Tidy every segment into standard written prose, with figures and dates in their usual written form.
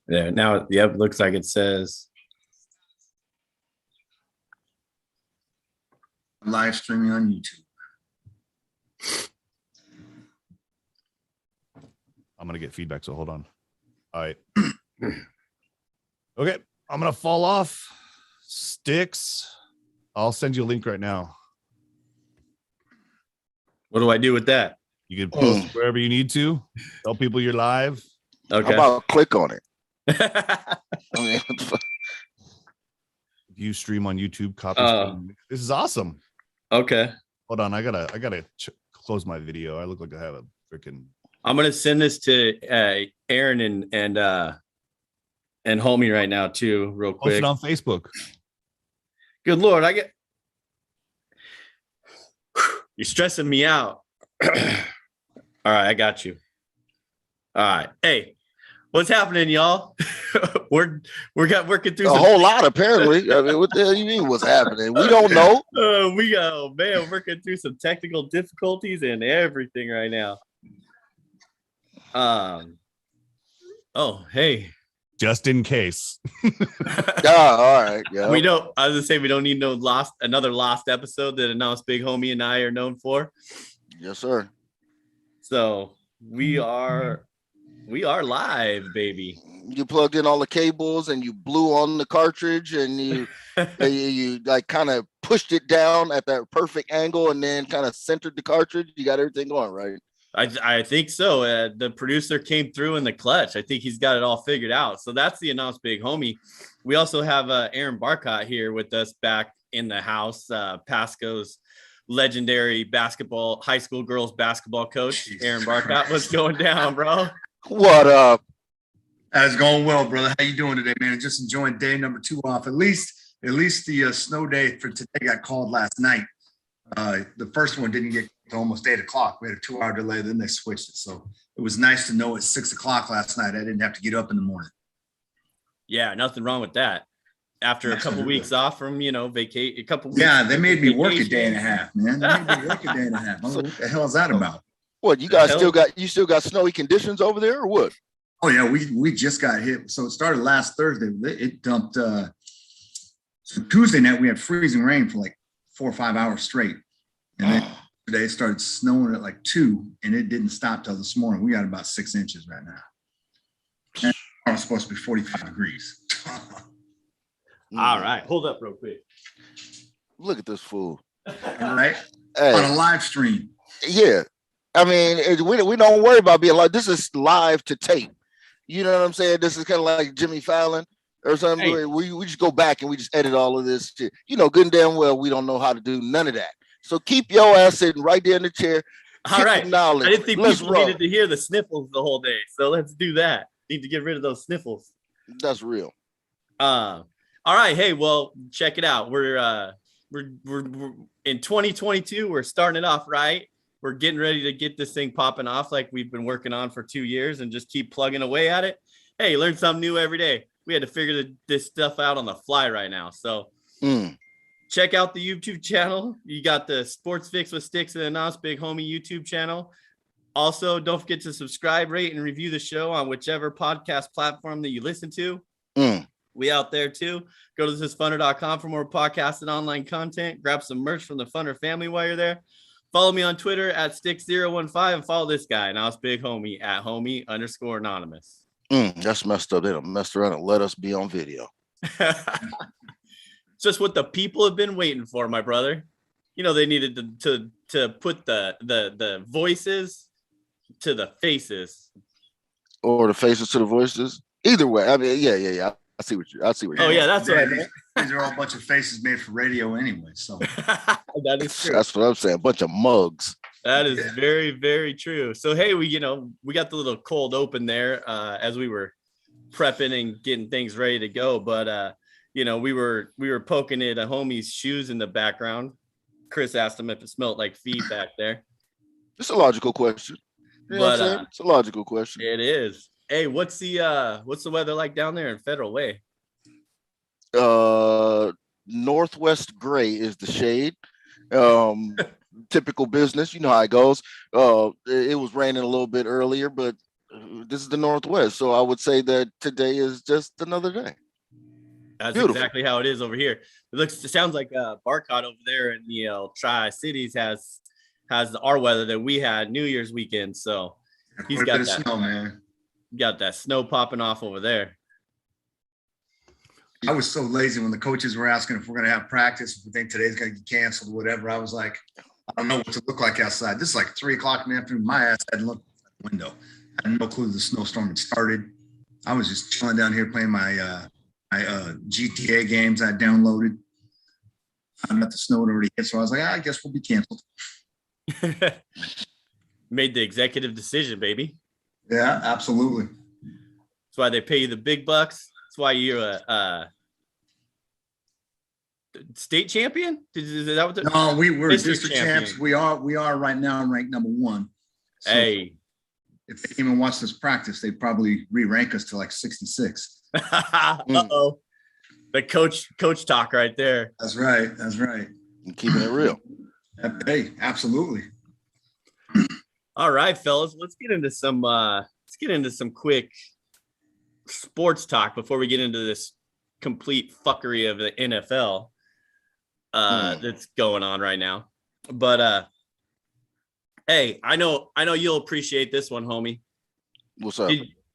There now. Yep, looks like it says. Live streaming on YouTube. I'm gonna get feedback, so hold on. All right. Okay, I'm gonna fall off. Stix. I'll send you a link right now. What do I do with that? You can post wherever you need to. Tell people you're live. Okay. How about click on it? I mean, You stream on YouTube. Copy. This is awesome. Okay. Hold on, I gotta close my video. I look like I have a freaking. I'm gonna send this to Aaron and homie right now too, real Post quick. it on Facebook. Good Lord, you're stressing me out. All right, I got you. All right, hey, what's happening, y'all? we're working through a whole lot apparently. I mean, what the hell you mean? What's happening? We don't know. Working through some technical difficulties and everything right now. Oh, hey. Just in case. All right. Yeah. We don't. I was gonna say we don't need another lost episode that announced Big Homie and I are known for. Yes, sir. So we are live, baby. You plugged in all the cables and you blew on the cartridge and you you like kind of pushed it down at that perfect angle and then kind of centered the cartridge. You got everything going right. I think so. The producer came through in the clutch. I think he's got it all figured out. So that's the announced Big Homie. We also have Aaron Barcott here with us back in the house. Pasco's legendary high school girls basketball coach, Aaron Barcott. What's going down, bro? What up? That's going well, brother. How you doing today, man? Just enjoying day number 2 off. At least the snow day for today got called last night. The first one didn't get to almost 8 o'clock. We had a 2-hour delay, then they switched it. So it was nice to know at 6 o'clock last night I didn't have to get up in the morning. Yeah, nothing wrong with that. After a couple weeks off from, vacate, a couple weeks. Yeah, they made me work a day and a half, man. They made me work a day and a half. What the hell is that about? What, you guys still got snowy conditions over there or what? Oh yeah, we just got hit. So it started last Thursday. It dumped so Tuesday night we had freezing rain for like 4 or 5 hours straight. And then today it started snowing at like 2 and it didn't stop till this morning. We got about 6 inches right now. And it's supposed to be 45 degrees. All right, hold up real quick. Look at this fool. All right. Hey. On a live stream. Yeah. I mean, we don't worry about being live. This is live to tape. You know what I'm saying? This is kind of like Jimmy Fallon or something. Hey. We just go back and we just edit all of this shit. You know, good and damn well we don't know how to do none of that. So keep your ass sitting right there in the chair. All right. Knowledge. I didn't think people needed to hear the sniffles the whole day. So let's do that. Need to get rid of those sniffles. That's real. All right. Hey, well, check it out. We're in 2022. We're starting it off right. We're getting ready to get this thing popping off like we've been working on for 2 years and just keep plugging away at it. Hey, learn something new every day. We had to figure this stuff out on the fly right now. So check out the YouTube channel. You got the Sports Fix with Stix and Announced Big Homie YouTube channel. Also, don't forget to subscribe, rate, and review the show on whichever podcast platform that you listen to. We out there too. Go to thisisfunner.com for more podcasts and online content. Grab some merch from the Funner family while you're there. Follow me on Twitter at Stix015 and follow this guy. Now it's Big Homie at homie_anonymous. That's messed up. They done messed around and let us be on video. Just what the people have been waiting for, my brother. You know, they needed to put the voices to the faces. Or the faces to the voices. Either way. I mean, yeah. I see what you're Oh, yeah, that's right. These are all a bunch of faces made for radio anyway. So that is true. That's what I'm saying. A bunch of mugs. That is very, very true. So, hey, we got the little cold open there as we were prepping and getting things ready to go. But, we were poking at a homie's shoes in the background. Chris asked him if it smelled like feet back there. It's a logical question. You know what I'm saying? It's a logical question. It is. Hey, what's the weather like down there in Federal Way? Northwest gray is the shade. Typical business. You know how it goes. It was raining a little bit earlier, but this is the Northwest, so I would say that today is just another day. That's Beautiful. exactly how it is over here. It sounds like Barcott over there in the Tri-Cities has our weather that we had New Year's weekend. So he's got that snow, man. Got that snow popping off over there. I was so lazy when the coaches were asking if we're going to have practice, if we think today's going to get canceled or whatever. I was like, I don't know what to look like outside. This is like 3:00 in the afternoon. My ass hadn't looked out the window. I had no clue the snowstorm had started. I was just chilling down here playing my GTA games I downloaded. I'm at the snow had already hit, so I was like, I guess we'll be canceled. Made the executive decision, baby. Yeah, absolutely. That's why they pay you the big bucks. That's why you're a state champion. Is that what? No, we're district champs. We are right now ranked number 1. So hey, if they came and watched us practice, they'd probably re-rank us to like 66. Uh-oh. The coach talk right there. That's right. I'm keeping it real. Hey, absolutely. All right, fellas, let's get into some quick sports talk before we get into this complete fuckery of the NFL that's going on right now. But hey, I know you'll appreciate this one, homie. What's up?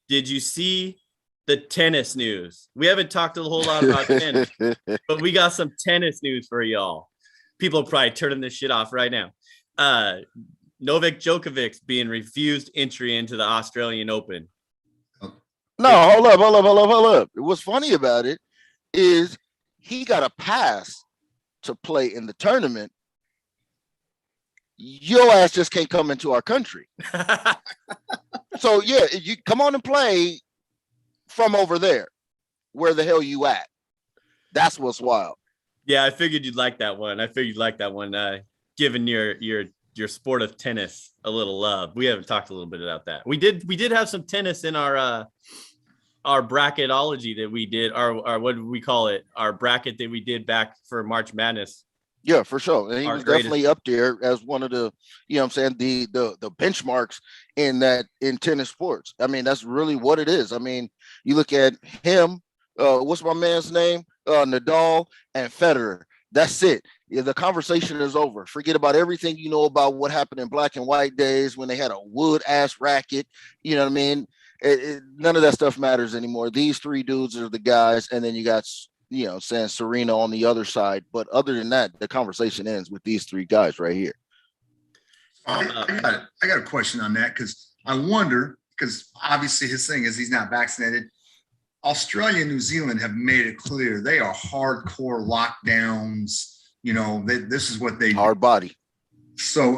Did you see the tennis news? We haven't talked a whole lot about tennis, but we got some tennis news for y'all. People are probably turning this shit off right now. Novak Djokovic being refused entry into the Australian Open. No, hold up. What's funny about it is he got a pass to play in the tournament. Your ass just can't come into our country. So yeah, you come on and play from over there. Where the hell you at? That's what's wild. Yeah, I figured you'd like that one. Given your sport of tennis a little love. We haven't talked a little bit about that. We did have some tennis in our bracketology that we did, our what do we call it? Our bracket that we did back for March Madness. Yeah, for sure. And he was definitely up there as one of the, the benchmarks in tennis sports. I mean, that's really what it is. I mean, you look at him, what's my man's name? Nadal and Federer. That's it. Yeah, the conversation is over. Forget about everything you know about what happened in black and white days when they had a wood ass racket. You know what I mean? None of that stuff matters anymore. These three dudes are the guys, and then you got Serena on the other side. But other than that, the conversation ends with these three guys right here. I got a question on that because I wonder, because obviously his thing is he's not vaccinated. Australia and New Zealand have made it clear they are hardcore lockdowns. This is what they hard body. So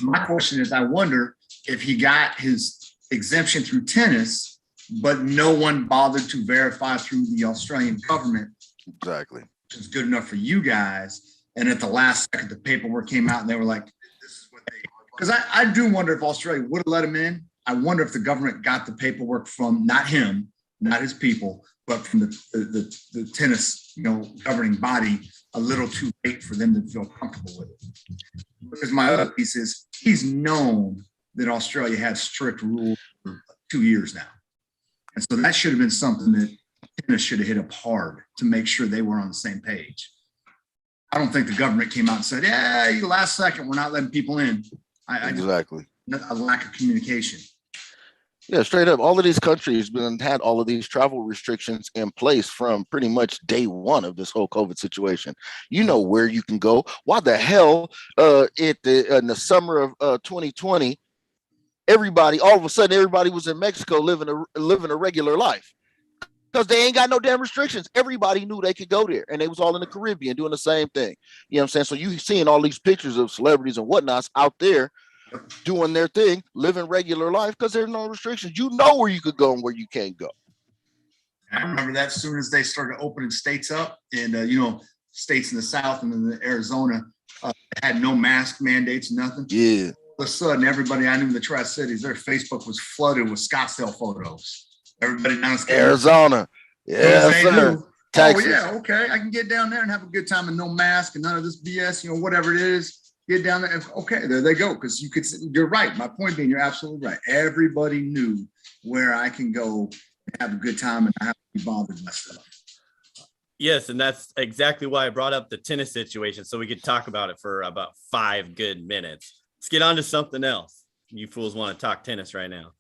my question is, I wonder if he got his exemption through tennis, but no one bothered to verify through the Australian government. Exactly. It's good enough for you guys. And at the last second, the paperwork came out and they were like, this is what they, because I do wonder if Australia would have let him in. I wonder if the government got the paperwork from not him, not his people, but from the tennis, governing body a little too late for them to feel comfortable with it. Because my other piece is he's known that Australia had strict rules for 2 years now. And so that should have been something that tennis should have hit up hard to make sure they were on the same page. I don't think the government came out and said, yeah, last second, we're not letting people in. Exactly. A lack of communication. Yeah, straight up. All of these countries had all of these travel restrictions in place from pretty much day one of this whole COVID situation. You know where you can go. Why the hell in the summer of 2020, all of a sudden everybody was in Mexico living a regular life because they ain't got no damn restrictions. Everybody knew they could go there, and they was all in the Caribbean doing the same thing. You know what I'm saying? So you seeing all these pictures of celebrities and whatnots out there doing their thing, living regular life because there's no restrictions. You know where you could go and where you can't go. I remember that as soon as they started opening states up, and states in the South and in Arizona had no mask mandates, nothing. Yeah. All of a sudden, everybody I knew in the Tri-Cities, their Facebook was flooded with Scottsdale photos. Everybody down in Arizona. Yeah, sir. Texas. Oh, yeah, okay. I can get down there and have a good time and no mask and none of this BS, whatever it is. get down there. Okay, there they go. Because you're right. My point being, you're absolutely right. Everybody knew where I can go and have a good time and not have to be bothered by stuff. Yes, and that's exactly why I brought up the tennis situation, so we could talk about it for about 5 good minutes. Let's get on to something else. You fools want to talk tennis right now.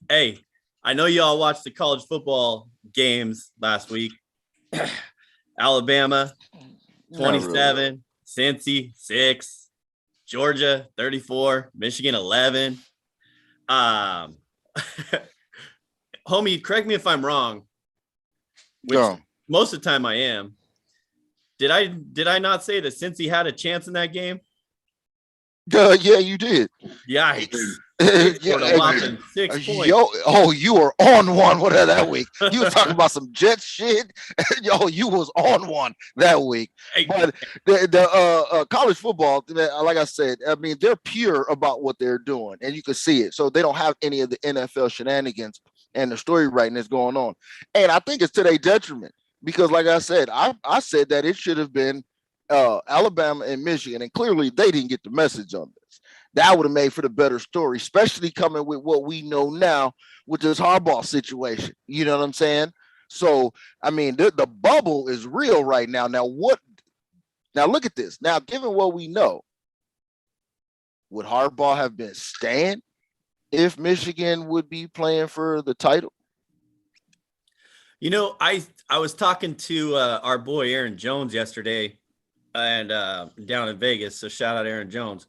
Hey, I know you all watched the college football games last week. Alabama, 27, Cincy, 6, Georgia, 34, Michigan, 11. Homie, correct me if I'm wrong. Most of the time I am. Did I not say that Cincy had a chance in that game? Yeah, you did. Yikes. Yeah, 6 points. You were on one with her that week. You was talking about some Jets shit. You was on one that week. But the college football, like I said, I mean, they're pure about what they're doing, and you can see it. So they don't have any of the NFL shenanigans and the story writing that's going on. And I think it's to their detriment because, like I said, I said that it should have been Alabama and Michigan, and clearly they didn't get the message on this. That would have made for the better story, especially coming with what we know now with this Harbaugh situation. You know what I'm saying? So, I mean, the bubble is real right now. Now, look at this. Now, given what we know, would Harbaugh have been staying if Michigan would be playing for the title? You know, I was talking to our boy Aaron Jones yesterday and down in Vegas. So shout out Aaron Jones.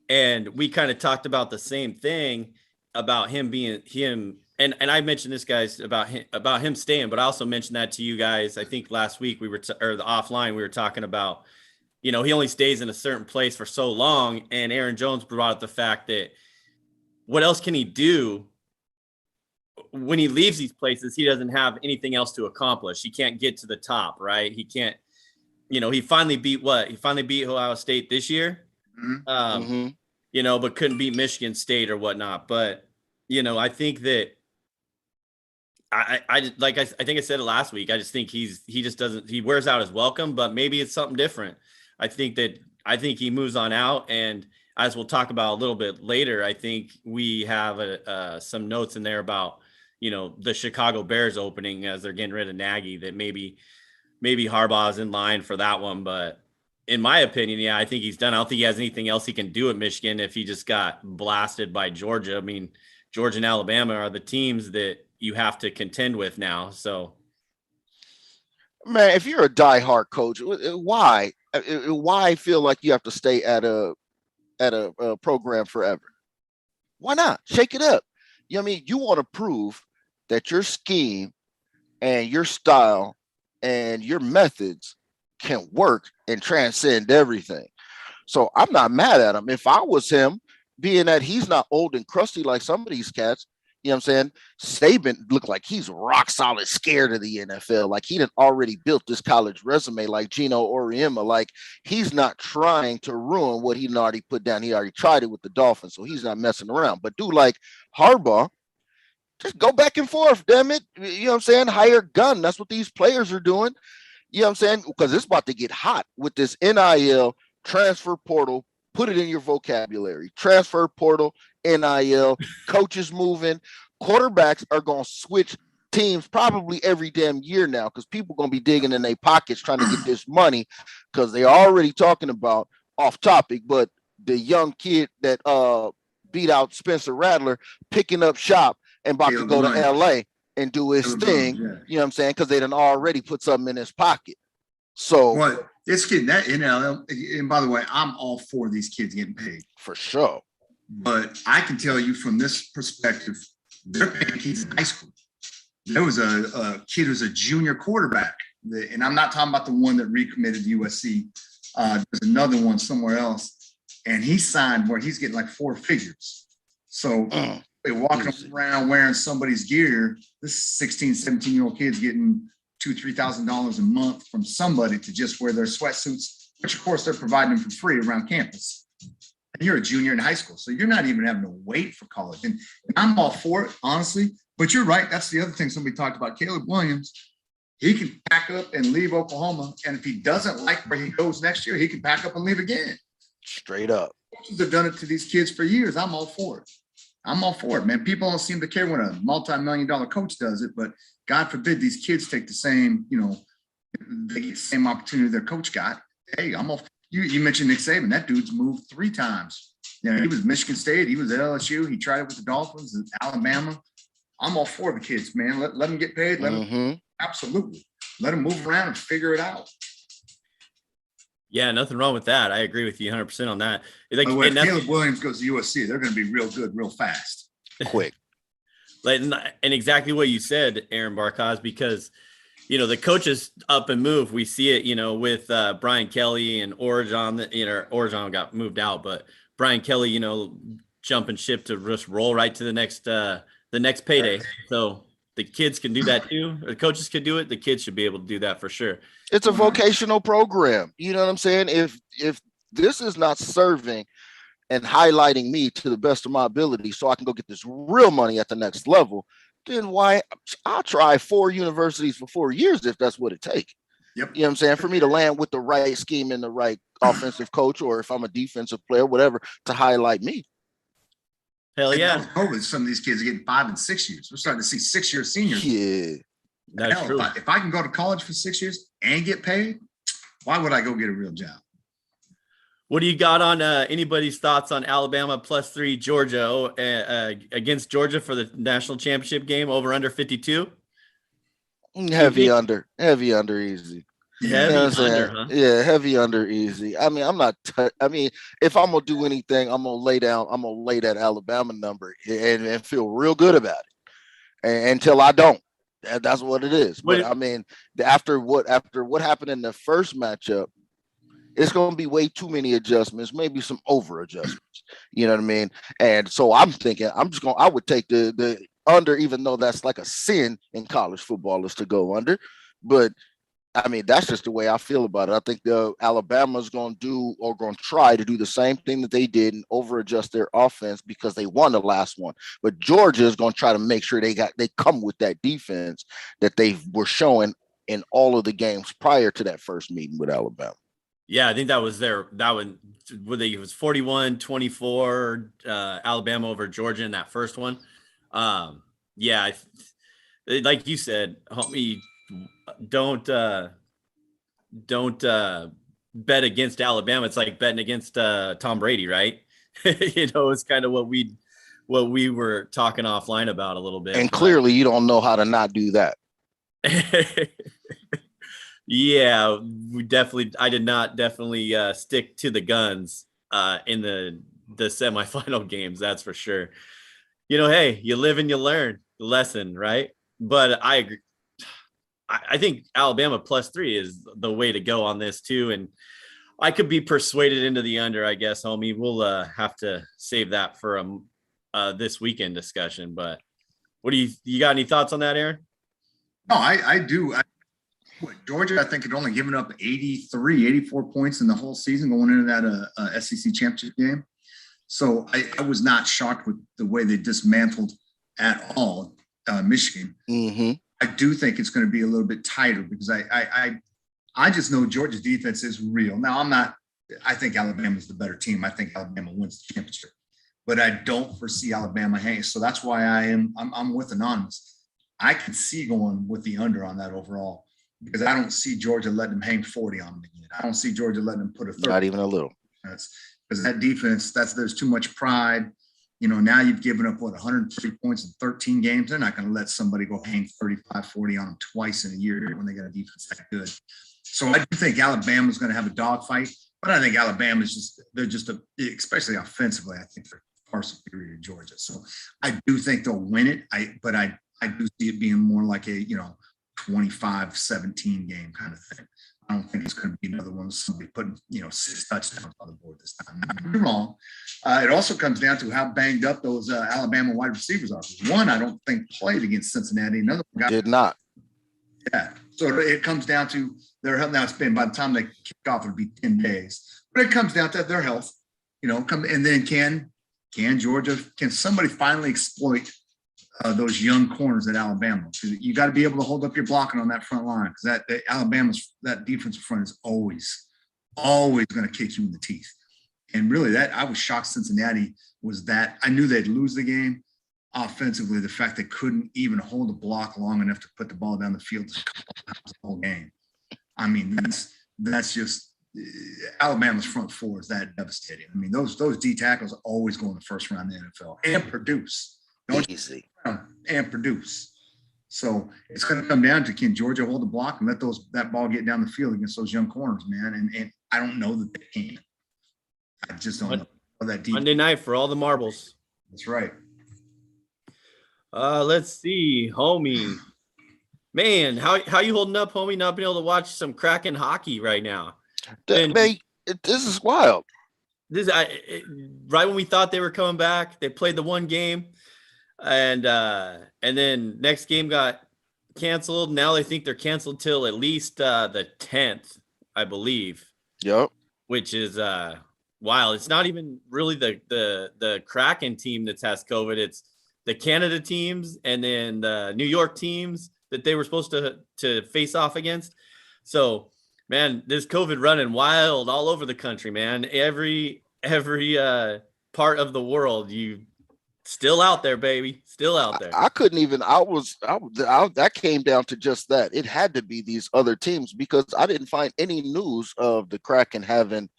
And we kind of talked about the same thing about him being him. And I mentioned this, guys, about him staying, but I also mentioned that to you guys. I think last week or the offline, we were talking about, he only stays in a certain place for so long. And Aaron Jones brought up the fact that what else can he do when he leaves these places? He doesn't have anything else to accomplish. He can't get to the top, right? He can't, he finally beat Ohio State this year. But couldn't beat Michigan State or whatnot. But, I think that I think I said it last week. I just think he wears out his welcome, but maybe it's something different. I think he moves on out. And as we'll talk about a little bit later, I think we have some notes in there about, the Chicago Bears opening as they're getting rid of Nagy, that maybe Harbaugh is in line for that one. But in my opinion, yeah, I think he's done. I don't think he has anything else he can do at Michigan if he just got blasted by Georgia. I mean, Georgia and Alabama are the teams that you have to contend with now. So, man, if you're a diehard coach, why feel like you have to stay at a program forever? Why not shake it up? You know what I mean? You want to prove that your scheme and your style and your methods can work and transcend everything. So I'm not mad at him. If I was him, being that he's not old and crusty like some of these cats, you know what I'm saying? Saban looked like he's rock solid scared of the NFL. Like he done already built this college resume like Gino Auriemma. Like he's not trying to ruin what he already put down. He already tried it with the Dolphins, so he's not messing around. But dude like Harbaugh, just go back and forth, damn it. You know what I'm saying? Hire gun. That's what these players are doing. You know what I'm saying? Because it's about to get hot with this NIL transfer portal. Put it in your vocabulary. Transfer portal, NIL, coaches moving. Quarterbacks are going to switch teams probably every damn year now because people are going to be digging in their pockets trying to get this money because they're already talking about off topic, but the young kid that beat out Spencer Rattler picking up shop and about to go to LA and do his thing, you know what I'm saying? Because they done already put something in his pocket. So what it's getting that NIL, and by the way, I'm all for these kids getting paid. For sure. But I can tell you from this perspective, they're paying kids in high school. There was a kid who's a junior quarterback, and I'm not talking about the one that recommitted to USC. There's another one somewhere else, and he signed where he's getting like 4 figures. So they're walking around wearing somebody's gear. This 16, 17-year-old kid's getting $2,000-$3,000 a month from somebody to just wear their sweatsuits, which of course they're providing them for free around campus. And you're a junior in high school, so you're not even having to wait for college. And I'm all for it, honestly. But you're right. That's the other thing somebody talked about. Caleb Williams, he can pack up and leave Oklahoma. And if he doesn't like where he goes next year, he can pack up and leave again. Straight up. Coaches have done it to these kids for years. I'm all for it. I'm all for it, man. People don't seem to care when a multi-million-dollar coach does it, but God forbid these kids take the same, they get the same opportunity their coach got. Hey, I'm all. You mentioned Nick Saban. That dude's moved 3 times. He was Michigan State. He was at LSU. He tried it with the Dolphins, Alabama. I'm all for the kids, man. Let them get paid. Let them, absolutely. Let them move around and figure it out. Yeah, nothing wrong with that. I agree with you 100% on that. Like, By the way, if Caleb Williams goes to USC, they're going to be real good, real fast. Quick. And exactly what you said, Aaron Barkaz, because, the coaches up and move. We see it, with Brian Kelly and Oregon. Oregon got moved out, but Brian Kelly, jumping ship to just roll right to the next payday. So the kids can do that too. The coaches can do it. The kids should be able to do that for sure. It's a vocational program. You know what I'm saying? If this is not serving and highlighting me to the best of my ability so I can go get this real money at the next level, then why? I'll try 4 universities for 4 years if that's what it takes. Yep. You know what I'm saying? For me to land with the right scheme and the right offensive coach, or if I'm a defensive player, whatever, to highlight me. Hell yeah. COVID, some of these kids are getting 5 and 6 years. We're starting to see 6-year seniors. Yeah. That's true. If I can go to college for 6 years and get paid, why would I go get a real job? What do you got on anybody's thoughts on Alabama +3 Georgia against Georgia for the national championship game over under 52? Heavy under easy. Heavy under, huh? Yeah, heavy under easy. I mean, if I'm gonna do anything, I'm gonna lay that Alabama number and feel real good about it until I don't. That's what it is. But I mean, after what happened in the first matchup, it's going to be way too many adjustments, maybe some over adjustments. You know what I mean? And so I'm thinking I would take the under, even though that's like a sin in college football is to go under. But I mean, that's just the way I feel about it. I think Alabama's going to try to do the same thing that they did and over adjust their offense because they won the last one. But Georgia is going to try to make sure they come with that defense that they were showing in all of the games prior to that first meeting with Alabama. Yeah, I think that was it was 41-24 Alabama over Georgia in that first one. Yeah, like you said, homie, don't bet against Alabama. It's like betting against Tom Brady, right? It's kind of what we were talking offline about a little bit. And clearly you don't know how to not do that. Yeah, I did not stick to the guns in the semifinal games. That's for sure. Hey, you live and you learn the lesson, right? But I agree. I think Alabama +3 is the way to go on this too. And I could be persuaded into the under, I guess, homie. We'll have to save that for this weekend discussion. But what do you got any thoughts on that, Aaron? No, I do. Georgia, I think, had only given up 84 points in the whole season going into that SEC championship game. So I was not shocked with the way they dismantled at all Michigan. Mm-hmm. I do think it's going to be a little bit tighter because I just know Georgia's defense is real. Now, I think Alabama's the better team. I think Alabama wins the championship, but I don't foresee Alabama hanging. So that's why I'm with Anonymous. I can see going with the under on that overall because I don't see Georgia letting them hang 40 on them again. I don't see Georgia letting them put a 30. Not even a little. Because that defense, there's too much pride. Now you've given up 103 points in 13 games. They're not going to let somebody go hang 35, 40 on them twice in a year when they got a defense that good. So I do think Alabama's going to have a dogfight, but I think Alabama's especially offensively, I think they're far superior to Georgia. So I do think they'll win it. But I do see it being more like a 25-17 game kind of thing. I don't think it's going to be another one with somebody putting 6 touchdowns on the board this time. Not wrong. It also comes down to how banged up those Alabama wide receivers are. One, I don't think played against Cincinnati. Another one did not. Yeah. So it comes down to their health. Now it's been, by the time they kick off, it'll be 10 days. But it comes down to their health. And then can somebody finally exploit those young corners at Alabama? You got to be able to hold up your blocking on that front line because that defensive front is always going to kick you in the teeth. And really that I was shocked Cincinnati was that I knew they'd lose the game. Offensively, the fact they couldn't even hold a block long enough to put the ball down the field the whole game. I mean, that's just Alabama's front four is that devastating. I mean, those D tackles always go in the first round in the NFL and produce. Easy. And produce. So it's going to come down to can Georgia hold the block and let that ball get down the field against those young corners, man. And I don't know that they can. I just don't know that deep. Monday night for all the marbles. That's right. Let's see, homie. Man, how you holding up, homie? Not being able to watch some Kraken hockey right now. Man, this is wild. Right when we thought they were coming back, they played the one game, and then next game got canceled. Now they think they're canceled till at least the 10th, I believe. Yep. Which is wild. It's not even really the Kraken team that has COVID. It's the Canada teams and then the New York teams that they were supposed to face off against. So, man, this COVID running wild all over the country, man. Every part of the world, you still out there, baby. Still out there. I couldn't even. That came down to just that. It had to be these other teams because I didn't find any news of the Kraken having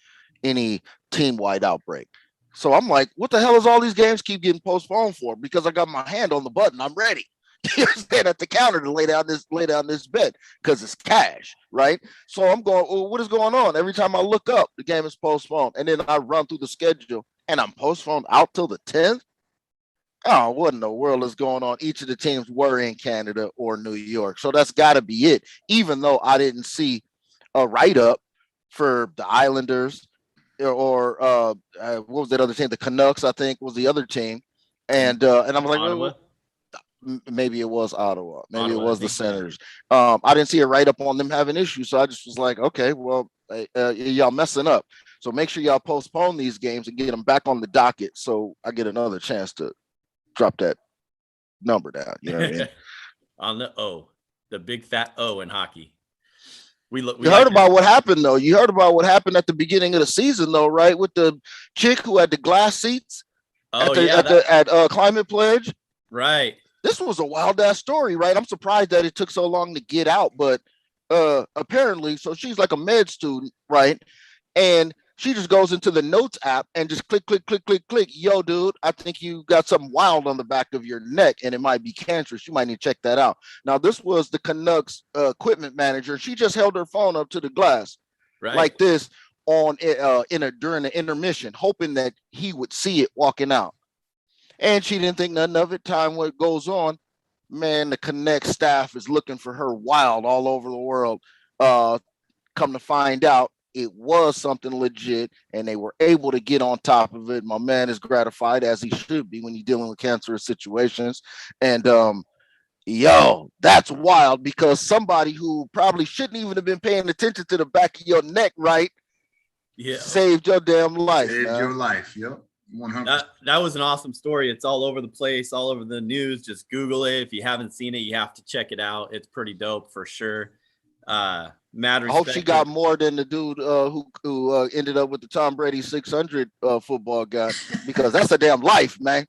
any team-wide outbreak. So I'm like, what the hell is all these games keep getting postponed for? Because I got my hand on the button. I'm ready. You stand at the counter to lay down this bet because it's cash, right? So I'm going, well, what is going on? Every time I look up, the game is postponed. And then I run through the schedule and I'm postponed out till the 10th. Oh, what in the world is going on? Each of the teams were in Canada or New York. So that's got to be it. Even though I didn't see a write-up for the Islanders or what was that other team? The Canucks, I think, was the other team. And I'm like, well, maybe it was Ottawa. Maybe it was the Senators. I didn't see a write-up on them having issues. So I just was like, okay, well, y'all messing up. So make sure y'all postpone these games and get them back on the docket so I get another chance to drop that number down. You know what I mean? On the O, the big fat O in hockey. We heard about what happened, though. You heard about what happened at the beginning of the season, though, right? With the chick who had the glass seats at Climate Pledge. Right. This was a wild ass story, right? I'm surprised that it took so long to get out, but apparently, so she's like a med student, right? And she just goes into the notes app and just click. Yo, dude, I think you got something wild on the back of your neck and it might be cancerous. You might need to check that out. Now, this was the Canucks equipment manager. She just held her phone up to the glass like this during the intermission, hoping that he would see it walking out. And she didn't think nothing of it. Time what goes on, man, the Connect staff is looking for her wild all over the world. Come to find out, it was something legit, and they were able to get on top of it. My man is gratified, as he should be when you're dealing with cancerous situations. And that's wild because somebody who probably shouldn't even have been paying attention to the back of your neck, right? Yeah, saved your damn life. Saved your life. Yep. 100%. That was an awesome story. It's all over the place, all over the news. Just Google it. If you haven't seen it, you have to check it out. It's pretty dope for sure. I hope she got more than the dude who ended up with the Tom Brady 600 football guy, because that's a damn life, man.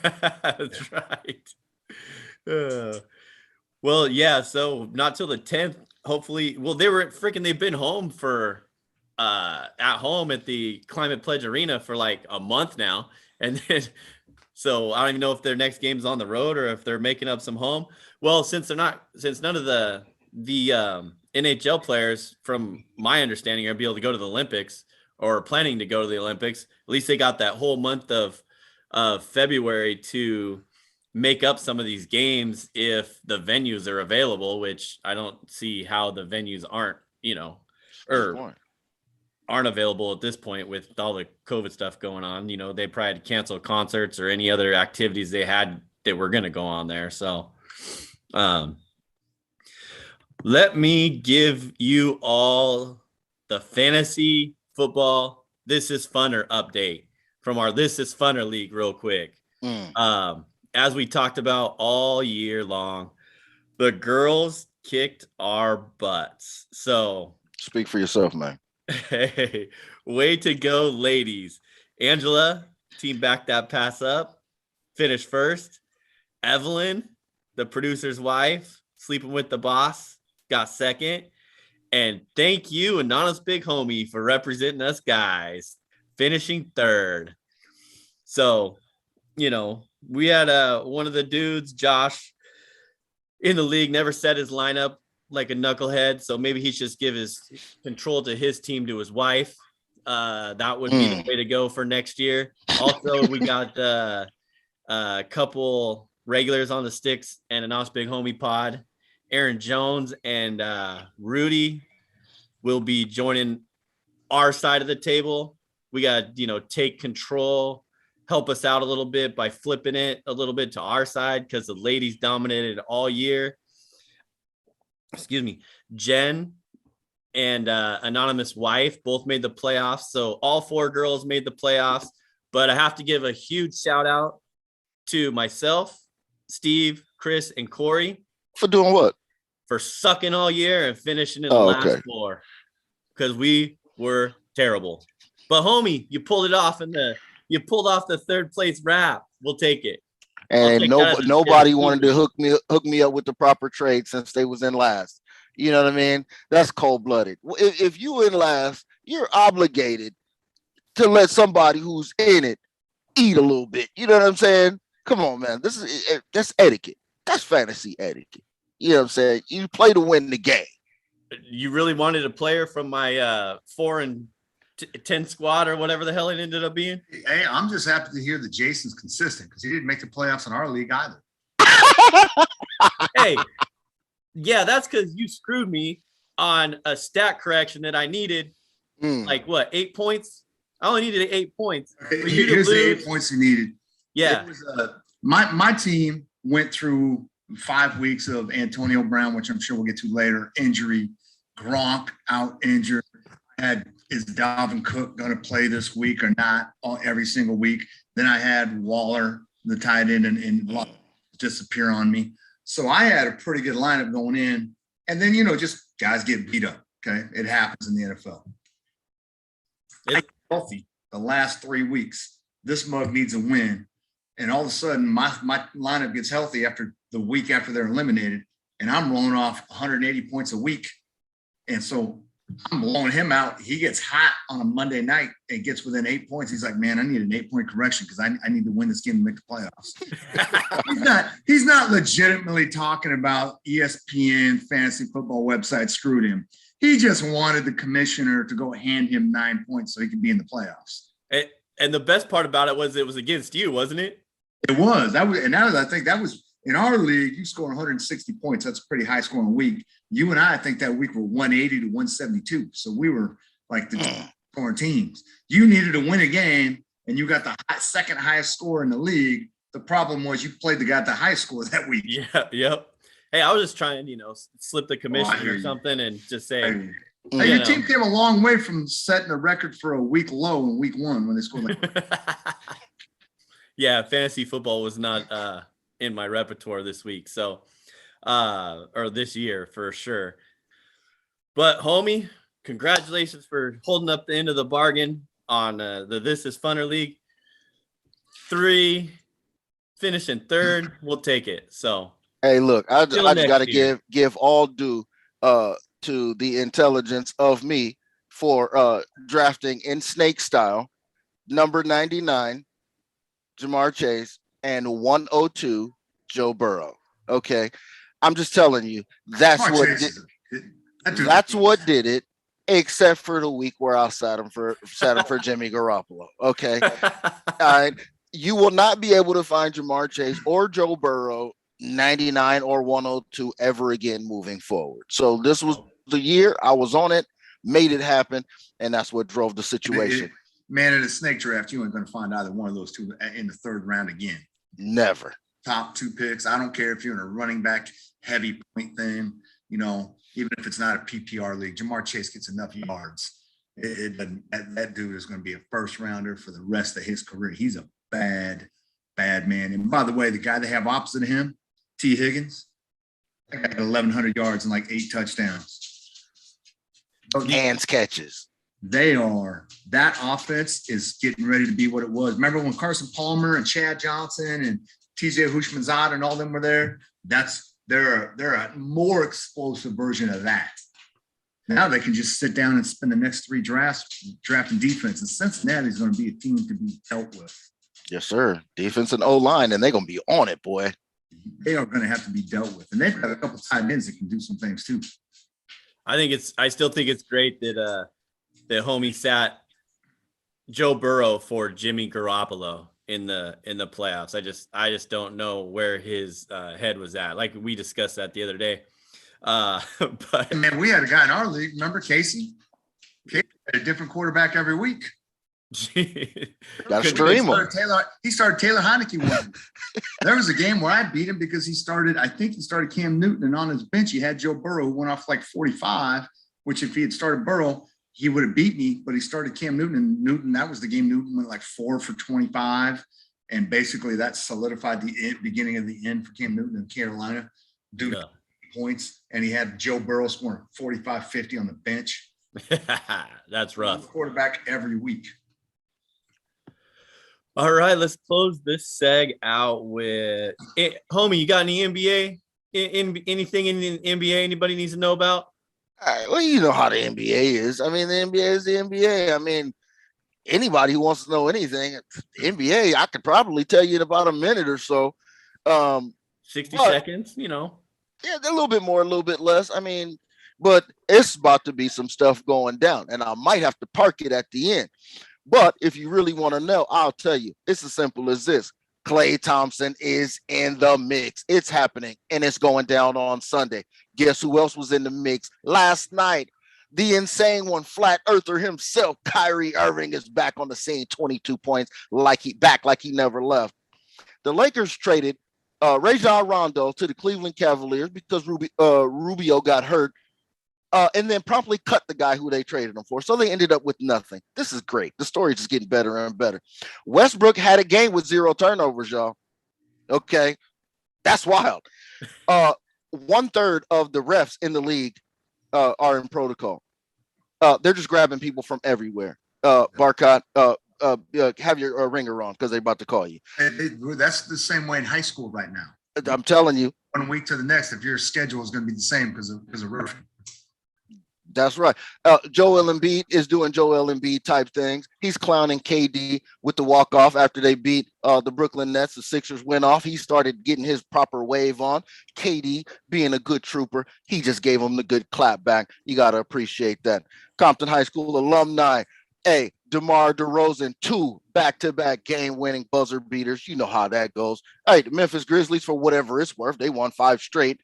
That's right. Well, yeah. So not till the 10th, hopefully. Well, they've been home for at home at the Climate Pledge Arena for like a month now, and then so I don't even know if their next game's on the road or if they're making up some home. Well, since none of the NHL players, from my understanding, are be able to go to the Olympics or planning to go to the Olympics, at least they got that whole month of February to make up some of these games if the venues are available, which I don't see how the venues aren't available at this point with all the COVID stuff going on. They probably had to cancel concerts or any other activities they had that were going to go on there. So, let me give you all the fantasy football This Is Funner update from our This Is Funner League real quick. As we talked about all year long, the girls kicked our butts. So speak for yourself, man. Hey, way to go, ladies. Angela, team backed that pass up, finished first. Evelyn, the producer's wife, sleeping with the boss, got second. And thank you, Anonymous Big Homie, for representing us guys, finishing third. So, we had one of the dudes, Josh, in the league, never set his lineup like a knucklehead. So maybe he should just give his control to his team to his wife. That would be the way to go for next year. Also, we got a couple regulars on the Stix and Anonymous Big Homie pod. Aaron Jones and Rudy will be joining our side of the table. We got take control, help us out a little bit by flipping it a little bit to our side because the ladies dominated all year. Excuse me. Jen and Anonymous Wife both made the playoffs. So all 4 girls made the playoffs. But I have to give a huge shout out to myself, Steve, Chris, and Corey. For doing what? For sucking all year and finishing in the last 4. Because we were terrible. But homie, you pulled it off you pulled off the 3rd place wrap. We'll take it. And nobody wanted to hook me up with the proper trade since they was in last. You know what I mean? That's cold-blooded. If you in last, you're obligated to let somebody who's in it eat a little bit. You know what I'm saying? Come on, man. That's etiquette. That's fantasy etiquette. You know what I'm saying? You play to win the game. You really wanted a player from my 4 and 10 squad or whatever the hell it ended up being? Hey, I'm just happy to hear that Jason's consistent because he didn't make the playoffs in our league either. Hey, yeah, that's because you screwed me on a stat correction that I needed. Like what, 8 points? I only needed 8 points. Here's the 8 points you needed. Yeah. It was, my team went through 5 weeks of Antonio Brown, which I'm sure we'll get to later, injury, Gronk out injured. Is Dalvin Cook going to play this week or not every single week? Then I had Waller, the tight end, and disappear on me. So I had a pretty good lineup going in. And then, just guys get beat up. Okay. It happens in the NFL. It's healthy the last 3 weeks. This mug needs a win. And all of a sudden, my lineup gets healthy after the week after they're eliminated. And I'm rolling off 180 points a week. And so I'm blowing him out. He gets hot on a Monday night and gets within 8 points. He's like, man, I need an 8-point correction because I need to win this game to make the playoffs. he's not legitimately talking about ESPN fantasy football website screwed him. He just wanted the commissioner to go hand him 9 points so he could be in the playoffs. And the best part about it was against you, wasn't it? It was. I think that was in our league. You scored 160 points. That's a pretty high scoring week. You and I think that week were 180 to 172. So we were like the scoring teams. You needed to win a game, and you got the second highest score in the league. The problem was you played the guy at the high score that week. Yeah. Yep. Hey, I was just trying, slip the commission or something and just say. Your team came a long way from setting a record for a week low in week 1 when they scored. Yeah, fantasy football was not in my repertoire this week. So, or this year for sure. But homie, congratulations for holding up the end of the bargain on the This Is Funner League. 3, finishing 3rd, we'll take it. So, hey, look, I just got to give all due to the intelligence of me for drafting in snake style, number 99, Jamar Chase, and 102, Joe Burrow. Okay, I'm just telling you, that's what did it. Except for the week where I sat him for Jimmy Garoppolo. Okay, all right. You will not be able to find Jamar Chase or Joe Burrow 99 or 102 ever again moving forward. So this was the year I was on it, made it happen, and that's what drove the situation. Man, in a snake draft, you ain't going to find either one of those two in the 3rd round again. Never. Top 2 picks. I don't care if you're in a running back heavy point thing, even if it's not a PPR league. Jamar Chase gets enough yards. That dude is going to be a 1st rounder for the rest of his career. He's a bad man. And by the way, the guy they have opposite of him, T. Higgins, I got 1,100 yards and like 8 touchdowns. Hands catches. that offense is getting ready to be what it was. Remember when Carson Palmer and Chad Johnson and TJ Hushmanzada and all them were there? They're a more explosive version of that. Now they can just sit down and spend the next 3 drafts drafting defense. And Cincinnati is going to be a team to be dealt with. Yes, sir. Defense and O-line, and they're going to be on it, boy. They are going to have to be dealt with. And they've got a couple tight ends that can do some things too. I still think it's great that that homie sat Joe Burrow for Jimmy Garoppolo in the playoffs. I just don't know where his head was at. Like we discussed that the other day. But man, we had a guy in our league. Remember Casey? Casey had a different quarterback every week. Got to stream him. He started Taylor Heineke one. There was a game where I beat him because he started Cam Newton, and on his bench he had Joe Burrow, who went off like 45, which if he had started Burrow, he would have beat me, but he started Cam Newton, and Newton, that was the game Newton went like 4 for 25. And basically that solidified the beginning of the end for Cam Newton in Carolina. Dude, points, and he had Joe Burrow scoring 45, 50 on the bench. That's rough. Quarterback every week. All right, let's close this seg out with homie. You got any NBA? Anything in the NBA anybody needs to know about? All right, well, you know how the NBA is. I mean, the NBA is the NBA. I mean, anybody who wants to know anything, the NBA, I could probably tell you in about a minute or so. 60 seconds, you know. Yeah, a little bit more, a little bit less. I mean, but it's about to be some stuff going down, and I might have to park it at the end. But if you really want to know, I'll tell you. It's as simple as this. Klay Thompson is in the mix. It's happening, and it's going down on Sunday. Guess who else was in the mix last night? The insane one, flat earther himself, Kyrie Irving, is back on the scene, 22 points, like he never left. The Lakers traded Rajon Rondo to the Cleveland Cavaliers because Rubio got hurt, and then promptly cut the guy who they traded him for. So they ended up with nothing. This is great. The story is just getting better and better. Westbrook had a game with 0 turnovers, y'all. Okay, that's wild. 1/3 of the refs in the league are in protocol. They're just grabbing people from everywhere. Barcott, have your ringer on because they're about to call you. That's the same way in high school right now. I'm telling you. 1 week to the next, if your schedule is going to be the same because of roofing. That's right. Joel Embiid is doing Joel Embiid type things. He's clowning KD with the walk-off after they beat the Brooklyn Nets. The Sixers went off. He started getting his proper wave on. KD, being a good trooper, he just gave him the good clap back. You got to appreciate that. Compton High School alumni. Hey, DeMar DeRozan, 2 back-to-back game-winning buzzer beaters. You know how that goes. Hey, the Memphis Grizzlies, for whatever it's worth, they won 5 straight.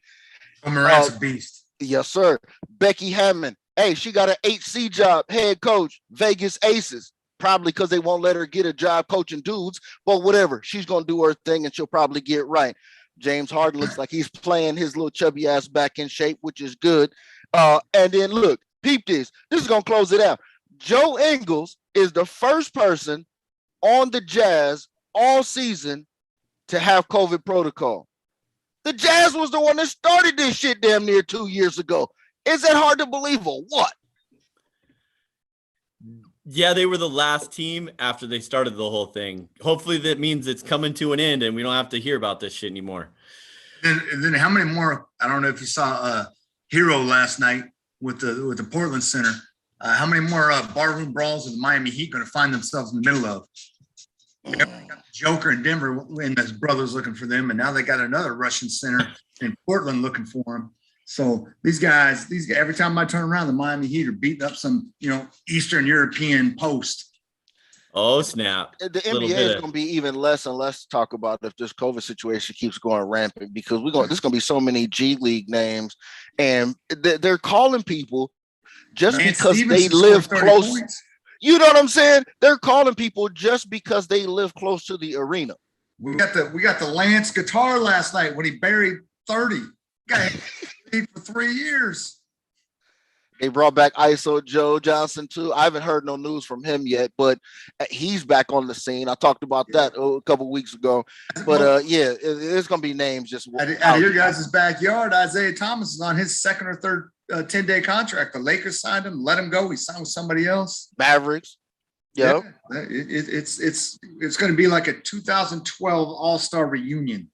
Morant's a beast. Yes, sir. Becky Hammond. Hey, she got an HC job, head coach, Vegas Aces. Probably because they won't let her get a job coaching dudes, but whatever. She's going to do her thing, and she'll probably get right. James Harden looks like he's playing his little chubby ass back in shape, which is good. And then look, peep this. This is going to close it out. Joe Ingles is the first person on the Jazz all season to have COVID protocol. The Jazz was the one that started this shit damn near 2 years ago. Is that hard to believe or what? Yeah, they were the last team after they started the whole thing. Hopefully that means it's coming to an end and we don't have to hear about this shit anymore. And then how many more? I don't know if you saw Hero last night with the Portland Center. How many more barroom brawls are the Miami Heat going to find themselves in the middle of? They got Joker in Denver and his brothers looking for them, and now they got another Russian center in Portland looking for them. So these guys, every time I turn around, the Miami Heat are beating up some, Eastern European post. Oh, snap. The NBA is going to be even less and less to talk about if this COVID situation keeps going rampant, because there's going to be so many G League names, and they're calling people just because they live close. Points. You know what I'm saying? They're calling people just because they live close to the arena. We got the Lance guitar last night when he buried 30. Got for 3 years. They brought back ISO Joe Johnson too. I haven't heard no news from him yet, but he's back on the scene. I talked about that a couple weeks ago. But it's gonna be names just out of your guys' backyard. Isaiah Thomas is on his second or third a 10-day contract. The Lakers signed him, let him go. He signed with somebody else. Mavericks. Yep. Yeah, it's going to be like a 2012 All-Star reunion.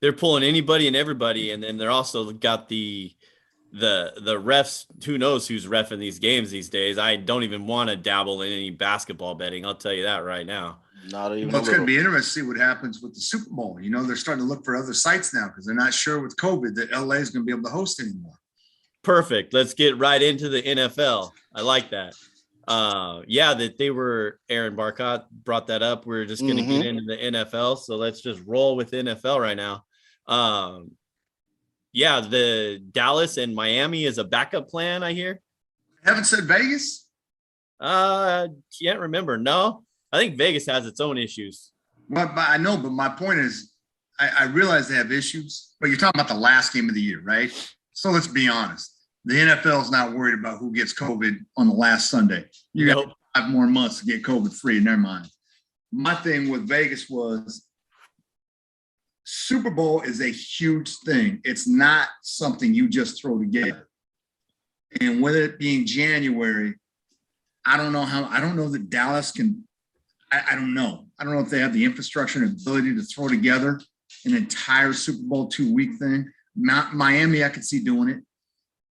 They're pulling anybody and everybody, and then they're also got the refs. Who knows who's reffing these games these days? I don't even want to dabble in any basketball betting. I'll tell you that right now. Not even. Well, it's going to be interesting to see what happens with the Super Bowl. You know, they're starting to look for other sites now because they're not sure with COVID that LA is going to be able to host anymore. Perfect. Let's get right into the NFL. I like that. That they were, Aaron Barcott brought that up. We're just going to get into the NFL. So let's just roll with NFL right now. The Dallas and Miami is a backup plan, I hear. Haven't said Vegas? Can't remember. No, I think Vegas has its own issues. But I know, but my point is, I realize they have issues, but you're talking about the last game of the year, right? So let's be honest. The NFL is not worried about who gets COVID on the last Sunday. You got 5 more months to get COVID free in their mind. My thing with Vegas was Super Bowl is a huge thing. It's not something you just throw together. And with it being January, I don't know that Dallas can, I don't know. I don't know if they have the infrastructure and ability to throw together an entire Super Bowl 2-week thing. Miami, I could see doing it.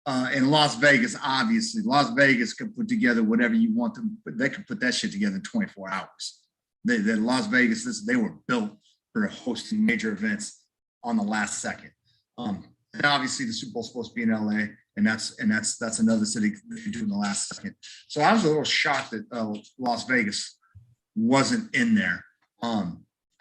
And Las Vegas, obviously, Las Vegas can put together whatever you want them, but they can put that shit together in 24 hours. Las Vegas, they were built for hosting major events on the last second. And obviously, the Super Bowl is supposed to be in LA, and that's another city that you do in the last second. So I was a little shocked that Las Vegas wasn't in there. I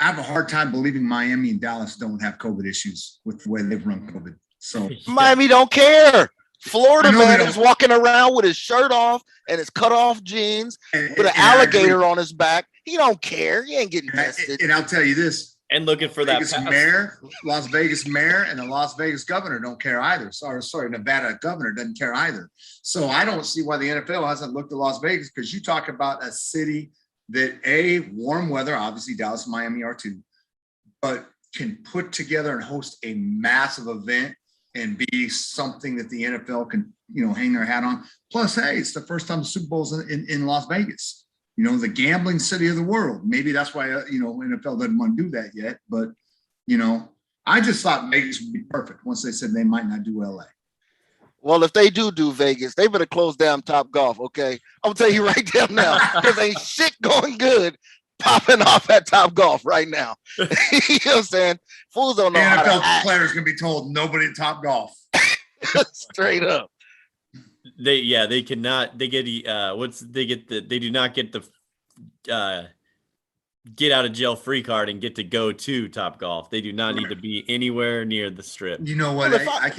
have a hard time believing Miami and Dallas don't have COVID issues with the way they've run COVID. So Miami don't care. Florida man is walking around with his shirt off and his cut off jeans with an alligator on his back. He don't care. He ain't getting tested. And I'll tell you this. And looking for that Las Vegas mayor and the Las Vegas governor don't care either. Sorry, Nevada governor doesn't care either. So I don't see why the NFL hasn't looked at Las Vegas, because you talk about a city that warm weather, obviously Dallas and Miami are too, but can put together and host a massive event and be something that the NFL can, hang their hat on. Plus, hey, it's the first time the Super Bowl's in Las Vegas. The gambling city of the world. Maybe that's why, NFL doesn't want to do that yet. But, I just thought Vegas would be perfect once they said they might not do LA. Well, if they do Vegas, they better close down Top Golf, okay? I'm going to tell you right down now, because ain't shit going good popping off at Top Golf right now. You know what I'm saying? Fools don't know how to act. NFL players going to be told nobody at Top Golf. Straight up. They cannot, they do not get the get out of jail free card and get to go to Top Golf. They do not need to be anywhere near the strip. You know what? I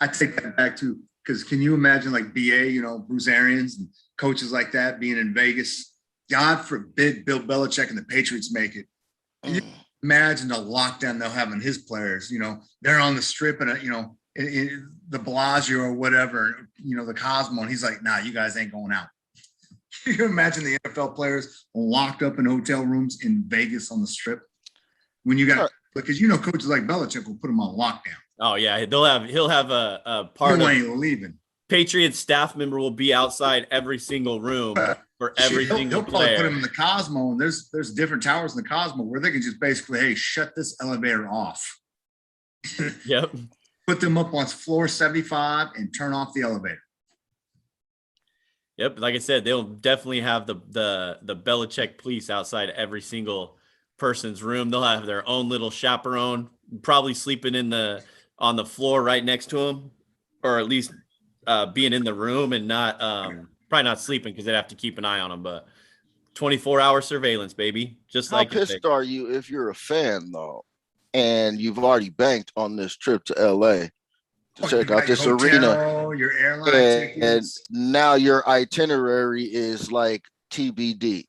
take that back too, because can you imagine like BA, Bruce Arians and coaches like that being in Vegas? God forbid Bill Belichick and the Patriots make it. Can you imagine the lockdown they'll have on his players? They're on the strip and in the Bellagio or whatever, the Cosmo, and he's like, nah, you guys ain't going out. Can you imagine the NFL players locked up in hotel rooms in Vegas on the strip? When you got, because coaches like Belichick will put them on lockdown. Oh yeah, he'll have a part of leaving. Patriots staff member will be outside every single room for every single he'll player. Probably put him in the Cosmo, and there's different towers in the Cosmo where they can just basically, hey, shut this elevator off. Yep. Put them up on floor 75 and turn off the elevator. Yep, like I said, they'll definitely have the Belichick police outside every single person's room. They'll have their own little chaperone, probably sleeping on the floor right next to them, or at least being in the room and not probably not sleeping because they'd have to keep an eye on them. But 24-hour surveillance, baby. Just like how pissed are you if you're a fan though, and you've already banked on this trip to LA to check out this arena, your airline tickets, and now your itinerary is like TBD.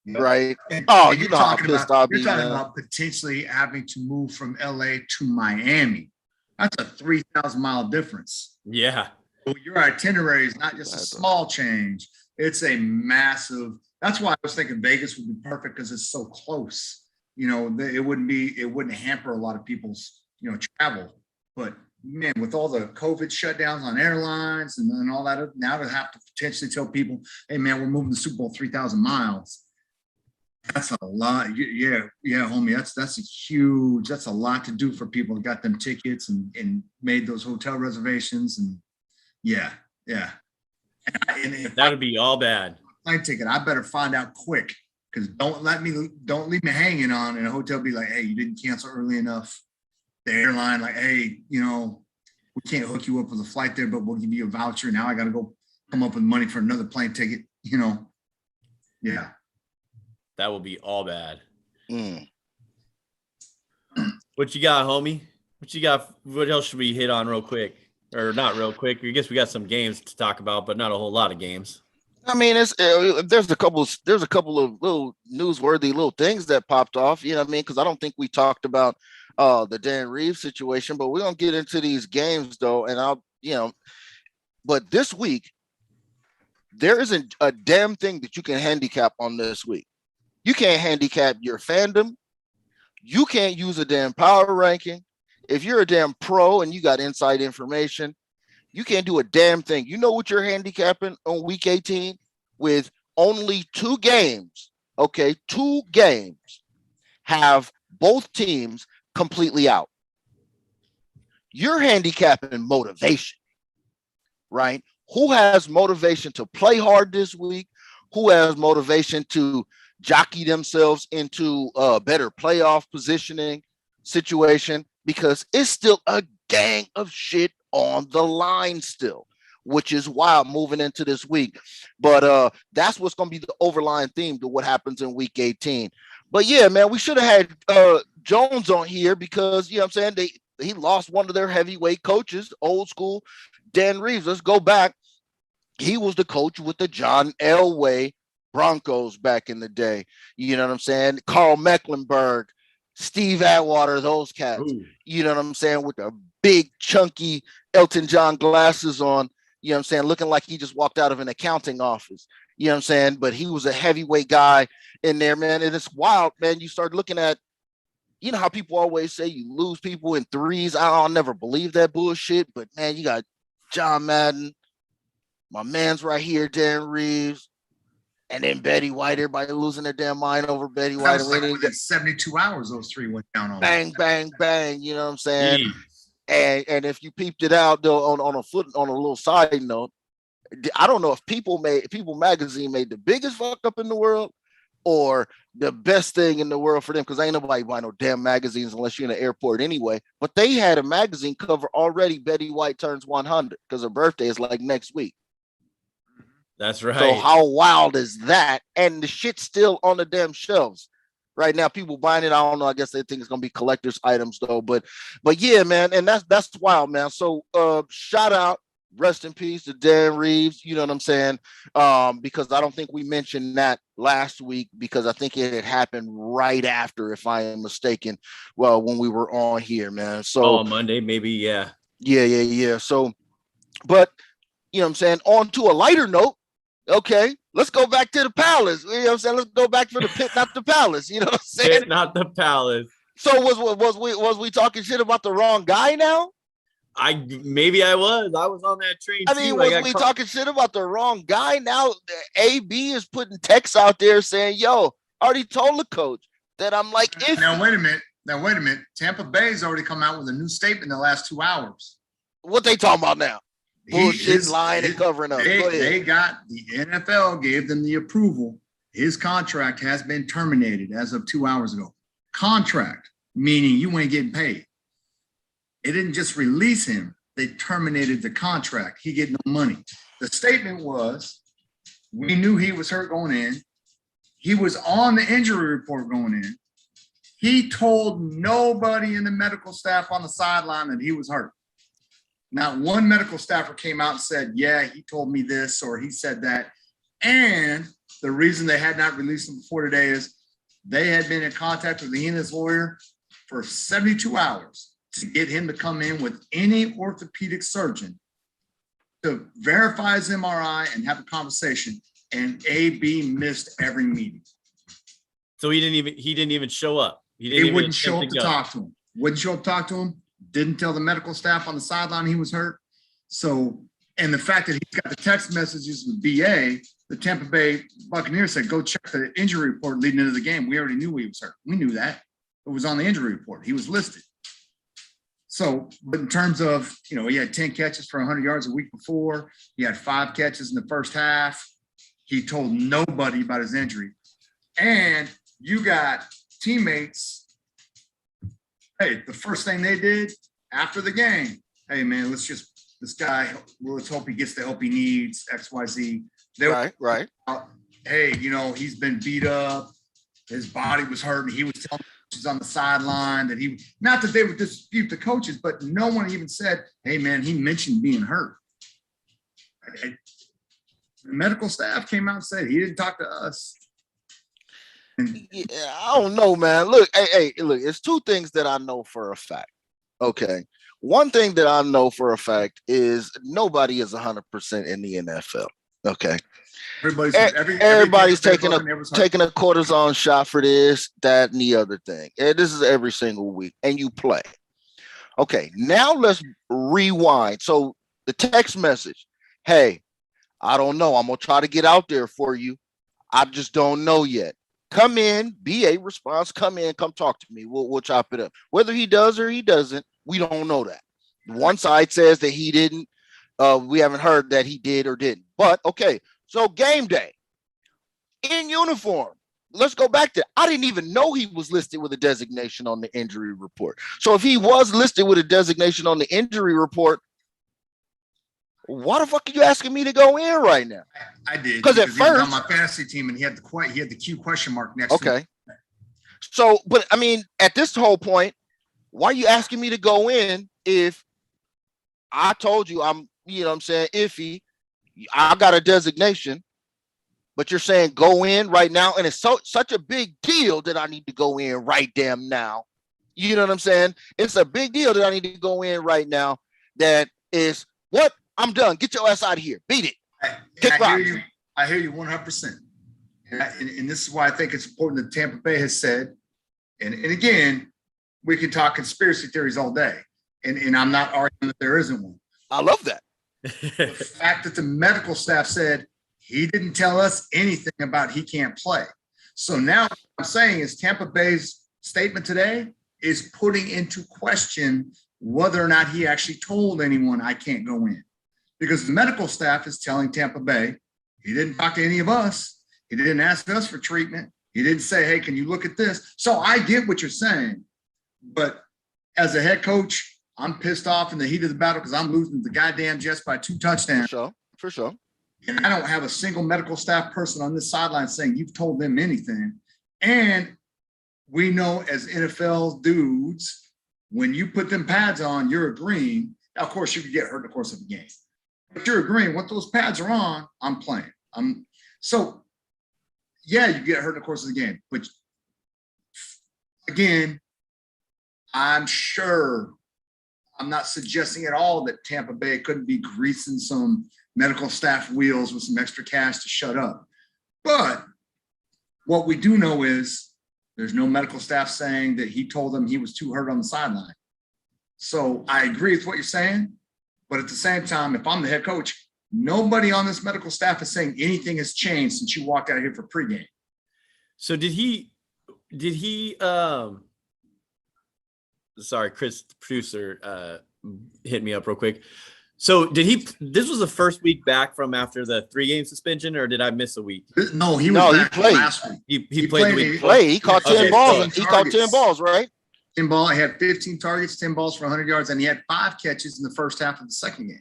Right. You know how pissed I'll be. You're talking about potentially having to move from LA to Miami. That's a 3,000-mile difference. Yeah. So your itinerary is not just a small change. It's a massive. That's why I was thinking Vegas would be perfect, because it's so close. It wouldn't hamper a lot of people's, travel. But man, with all the COVID shutdowns on airlines and then all that, now to have to potentially tell people, hey, man, we're moving the Super Bowl 3,000 miles. That's a lot. Yeah, homie. That's a lot to do for people who got them tickets and made those hotel reservations. And yeah. And That would be all bad. Plane ticket, I better find out quick, because don't leave me hanging on in a hotel. Be like, hey, you didn't cancel early enough. The airline, like, hey, we can't hook you up with a flight there, but we'll give you a voucher. Now I got to go come up with money for another plane ticket. Yeah. That would be all bad. Mm. What you got, homie? What you got? What else should we hit on real quick? Or not real quick? I guess we got some games to talk about, but not a whole lot of games. I mean, there's a couple of little newsworthy little things that popped off. You know what I mean? Because I don't think we talked about the Dan Reeves situation, but we're gonna get into these games though. And but this week there isn't a damn thing that you can handicap on this week. You can't handicap your fandom. You can't use a damn power ranking. If you're a damn pro and you got inside information, you can't do a damn thing. You know what you're handicapping on week 18 with only 2 games. Okay, 2 games have both teams completely out. You're handicapping motivation, right? Who has motivation to play hard this week? Who has motivation to jockey themselves into a better playoff positioning situation? Because it's still a gang of shit on the line still, which is wild moving into this week. But that's what's going to be the overlying theme to what happens in week 18. But yeah, man, we should have had Jones on here because, you know what I'm saying, he lost one of their heavyweight coaches, old school Dan Reeves. Let's go back. He was the coach with the John Elway Broncos back in the day. You know what I'm saying? Carl Mecklenburg, Steve Atwater, those cats. Ooh. You know what I'm saying? With the big, chunky Elton John glasses on, you know what I'm saying? Looking like he just walked out of an accounting office. You know what I'm saying? But he was a heavyweight guy in there, man. And it's wild, man. You start looking at, you know how people always say you lose people in threes. I'll never believe that bullshit. But, man, you got John Madden, my man's right here, Dan Reeves, and then Betty White. Everybody losing their damn mind over Betty White. Like within 72 hours, those 3 went down on bang, bang, bang. You know what I'm saying? And if you peeped it out though on a little side note, I don't know if People Magazine made the biggest fuck up in the world or the best thing in the world for them, because ain't nobody buying no damn magazines unless you're in the airport anyway. But they had a magazine cover already. Betty White turns 100 because her birthday is like next week. That's right. So how wild is that? And the shit's still on the damn shelves right now. People buying it. I don't know. I guess they think it's gonna be collector's items though. But yeah, man. And that's wild, man. So shout out, rest in peace to Dan Reeves. You know what I'm saying? Because I don't think we mentioned that last week because I think it had happened right after, if I am mistaken. Well, when we were on here, man. So on Monday, maybe, yeah. Yeah. So, but you know what I'm saying? On to a lighter note. Okay, let's go back to the palace. You know what I'm saying? Let's go back to the pit, not the palace. You know what I'm saying? Pit, not the palace. So was we talking shit about the wrong guy now? Maybe I was on that train. I mean, was we talking shit about the wrong guy? Now AB is putting texts out there saying, "Yo, I already told the coach that I'm like." If now wait a minute. Tampa Bay's already come out with a new statement in the last 2 hours. What they talking about now? Bullshit, lying and covering up. They got the NFL gave them the approval. His contract has been terminated as of 2 hours ago. Contract, meaning you ain't getting paid. They didn't just release him. They terminated the contract. He get no money. The statement was, we knew he was hurt going in. He was on the injury report going in. He told nobody in the medical staff on the sideline that he was hurt. Not one medical staffer came out and said, yeah, he told me this or he said that. And the reason they had not released him before today is they had been in contact with he and his lawyer for 72 hours to get him to come in with any orthopedic surgeon to verify his MRI and have a conversation. And AB missed every meeting. So he didn't even show up. He wouldn't show up to talk to him. Wouldn't show up to talk to him. didn't tell the medical staff on the sideline he was hurt. So, and the fact that he's got the text messages with BA, the Tampa Bay Buccaneers said, go check the injury report leading into the game. We already knew he was hurt. We knew that. It was on the injury report. He was listed. So, but in terms of, you know, he had 10 catches for 100 yards a week before. He had 5 catches in the first half. He told nobody about his injury. And you got teammates. Hey, the first thing they did after the game, hey, man, let's hope he gets the help he needs, XYZ. Right. Hey, you know, he's been beat up. His body was hurting. He was telling coaches on the sideline that not that they would dispute the coaches, but no one even said, hey, man, he mentioned being hurt. The medical staff came out and said he didn't talk to us. Yeah, I don't know, man. Look, look, it's 2 things that I know for a fact. Okay. One thing that I know for a fact is nobody is 100% in the NFL. Okay. Everybody's taking a cortisone shot for this, that, and the other thing. And this is every single week, and you play. Okay, now let's rewind. So the text message, hey, I don't know. I'm gonna try to get out there for you. I just don't know yet. Come in, BA response, come in, come talk to me. We'll chop it up. Whether he does or he doesn't, we don't know that. One side says that he didn't. We haven't heard that he did or didn't. But okay, so game day in uniform. Let's go back to, I didn't even know he was listed with a designation on the injury report. So if he was listed with a designation on the injury report, why the fuck are you asking me to go in right now? I did because at he was first on my fantasy team and he had the Q question mark next to it. So, but I mean, at this whole point, why are you asking me to go in if I told you I'm, you know what I'm saying, iffy, I got a designation, but you're saying go in right now, and it's such a big deal that I need to go in right damn now. You know what I'm saying? It's a big deal that I need to go in right now. That is what? I'm done. Get your ass out of here. Beat it. I hear you 100%. And this is why I think it's important that Tampa Bay has said, and again, we can talk conspiracy theories all day. And I'm not arguing that there isn't one. I love that. The fact that the medical staff said he didn't tell us anything about he can't play. So now what I'm saying is Tampa Bay's statement today is putting into question whether or not he actually told anyone I can't go in. Because the medical staff is telling Tampa Bay, he didn't talk to any of us. He didn't ask us for treatment. He didn't say, hey, can you look at this? So I get what you're saying. But as a head coach, I'm pissed off in the heat of the battle because I'm losing the goddamn Jets by 2 touchdowns. For sure. And I don't have a single medical staff person on this sideline saying you've told them anything. And we know as NFL dudes, when you put them pads on, you're agreeing. Now, of course, you could get hurt in the course of the game. But you're agreeing what those pads are on, I'm playing. So, yeah, you get hurt in the course of the game. But again, I'm sure, I'm not suggesting at all that Tampa Bay couldn't be greasing some medical staff wheels with some extra cash to shut up. But what we do know is there's no medical staff saying that he told them he was too hurt on the sideline. So I agree with what you're saying. But at the same time, if I'm the head coach, nobody on this medical staff is saying anything has changed since you walked out here for pregame. So did he sorry, Chris, the producer, hit me up real quick. So this was the first week back from after the 3-game suspension, or did I miss a week? No, he played last week. He played the week. He caught 10 balls. He caught 10 balls, right? 10 balls. He had 15 targets, 10 balls for 100 yards, and he had 5 catches in the first half of the second game.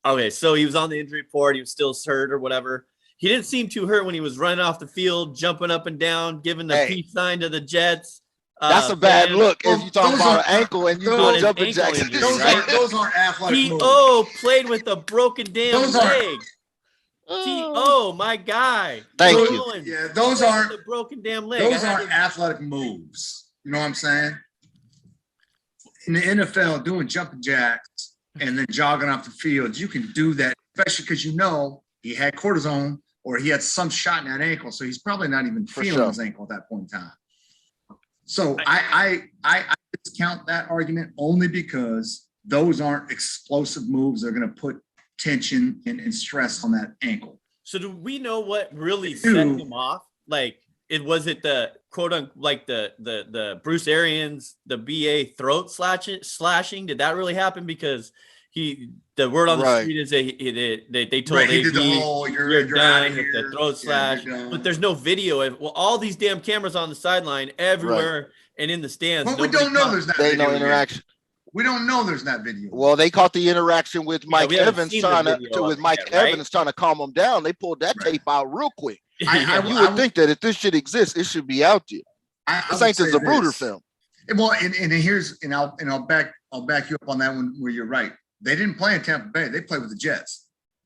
Okay, so he was on the injury report. He was still hurt or whatever. He didn't seem too hurt when he was running off the field, jumping up and down, giving the peace sign to the Jets. That's a bad look if you talk about an ankle and you do jumping jacks. Those aren't athletic moves. T.O. played with a broken damn leg. T.O., my guy. Thank you. Yeah, those aren't a broken damn leg. Those aren't athletic moves. You know what I'm saying? In the NFL, doing jumping jacks and then jogging off the field, you can do that, especially because you know he had cortisone or he had some shot in that ankle, so he's probably not even feeling his ankle at that point in time. So I discount that argument only because those aren't explosive moves. They're going to put tension and stress on that ankle. So do we know what really set him off? Like, was it the quote unquote, like the Bruce Arians, the BA throat slashing? Did that really happen? Because the word on the street is they told he AB, did the whole, you're done with the throat slash, but there's no video of all these damn cameras on the sideline everywhere and in the stands. But we don't know there's not video. No interaction. We don't know there's not video. Well, they caught the interaction with Mike Evans trying to calm him down. They pulled that tape out real quick. You would think that if this shit exists, it should be out there. This ain't the Zapruder film. Well, and I'll back you up on that one where you're right. They didn't play in Tampa Bay. They played with the Jets.